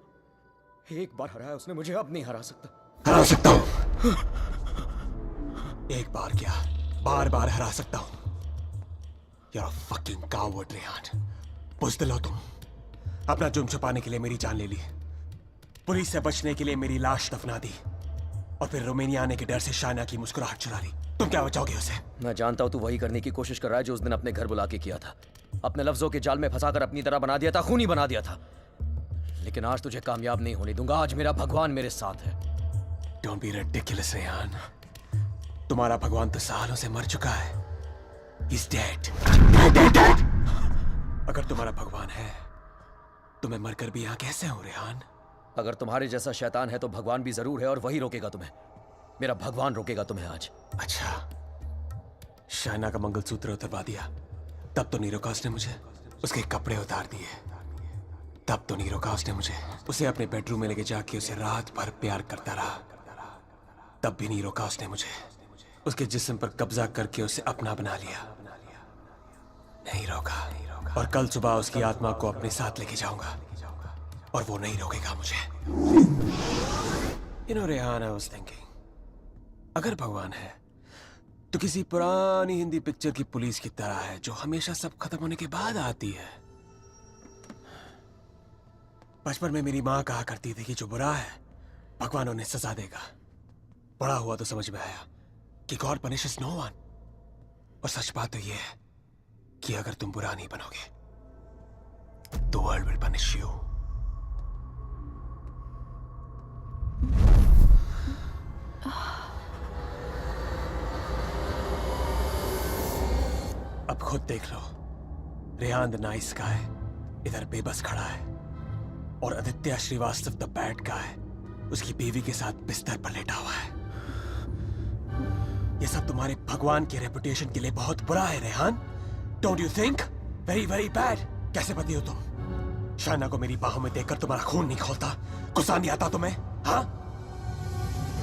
S14: एक बार हराया उसने मुझे, अब नहीं हरा सकता.
S9: हरा सकता हूँ. एक बार क्या, बार बार हरा सकता हूं. You're a fucking coward, Rehan. बुज़दिल हो तुम. अपना जुर्म छुपाने के लिए मेरी जान ले ली, पुलिस से बचने के लिए मेरी लाश दफना दी, और फिर रोमानिया आने के डर से शाइना की मुस्कुराहट चुरा ली. तुम क्या बचाओगे उसे?
S1: मैं जानता हूं तू वही करने की कोशिश कर रहा है जो उस दिन अपने घर बुला के किया था. अपने लफ्जों के जाल में फंसाकर अपनी तरह बना दिया था, खूनी बना दिया था. लेकिन आज तुझे कामयाब नहीं होने दूंगा. आज मेरा भगवान मेरे साथ है.
S9: Don't be ridiculous, Rehan. तुम्हारा भगवान तो सालों से मर चुका है. He's dead. Dead. अगर तुम्हारा भगवान है तो मैं मरकर भी यहाँ कैसे हूँ, रेहान?
S1: अगर तुम्हारे जैसा शैतान है तो भगवान भी जरूर है, और वही रोकेगा तुम्हें. मेरा भगवान रोकेगा तुम्हें आज.
S9: अच्छा, शाइना का मंगलसूत्र उतरवा दिया, तब तो नीरोकास ने मुझे उसके कपड़े उतार दिए. तब तो नीरोकास ने मुझे उसे अपने बेडरूम में लेके जाके उसे रात भर प्यार करता रहा. तब भी नीरोकास ने मुझे उसके जिस्म पर कब्जा करके उसे अपना बना लिया. नहीं रोका. और कल सुबह उसकी आत्मा को अपने साथ लेके जाऊंगा, और वो नहीं रोकेगा मुझे. You know, Rehan, I was thinking, अगर भगवान है तो किसी पुरानी हिंदी पिक्चर की पुलिस की तरह है, जो हमेशा सब खत्म होने के बाद आती है. बचपन में मेरी माँ कहा करती थी कि जो बुरा है भगवान उन्हें सजा देगा. बड़ा हुआ तो समझ में आया कि गॉड पनिशेस नो वन. और सच बात तो यह है कि अगर तुम बुरा नहीं बनोगे तो वर्ल्ड विल पनिश यू. आप खुद देख लो, रेहान द नाइस गाय इधर बेबस खड़ा है और Aditya Srivastava the bad guy उसकी बीवी के साथ बिस्तर पर लेटा हुआ है। ये सब तुम्हारे भगवान के रेपुटेशन के लिए बहुत बुरा है Rehan. Don't you think? Very very bad. कैसे पति हो तुम? शाइना को मेरी बाहों में देखकर तुम्हारा खून नहीं खोलता? गुस्सा नहीं आता तुम्हें? हाँ,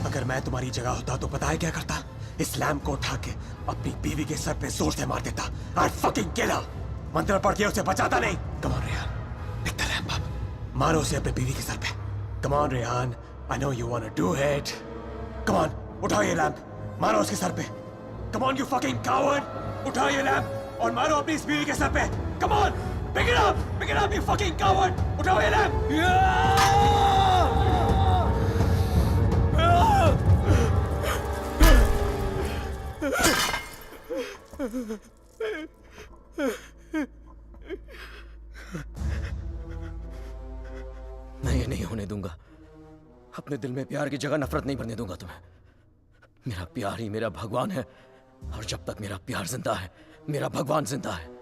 S9: अगर मैं तुम्हारी जगह होता तो पता है क्या करता? इस लैम्प को उठा के अपनी बीवी के सर पे जोर से मार देता। I'd fucking kill her। मंत्र पढ़ के उसे बचाता नहीं। Come on Rehan, pick the lamp up। मारो उसे अपने बीवी के सर पे। Come on Rehan, I know you wanna do it। Come on, उठाओ ये लैम्प, मारो उसके सर पे। Come on you fucking coward, उठाओ ये लैम्प और मारो अपनी इस बीवी के सर पे। Come on, pick it up you fucking coward, उठाओ ये लैम्प।
S1: मैं ये नहीं होने दूंगा। अपने दिल में प्यार की जगह नफरत नहीं भरने दूंगा तुम्हें। मेरा प्यार ही मेरा भगवान है और जब तक मेरा प्यार जिंदा है मेरा भगवान जिंदा है।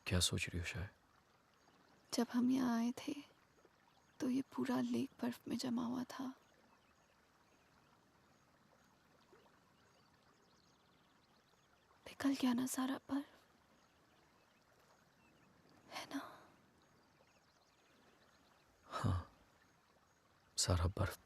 S1: क्या सोच रही हो शायद?
S3: जब हम यहाँ आए थे तो ये पूरा लेक बर्फ में जमा हुआ था। पिघल गया ना सारा बर्फ, है ना?
S1: हाँ, सारा बर्फ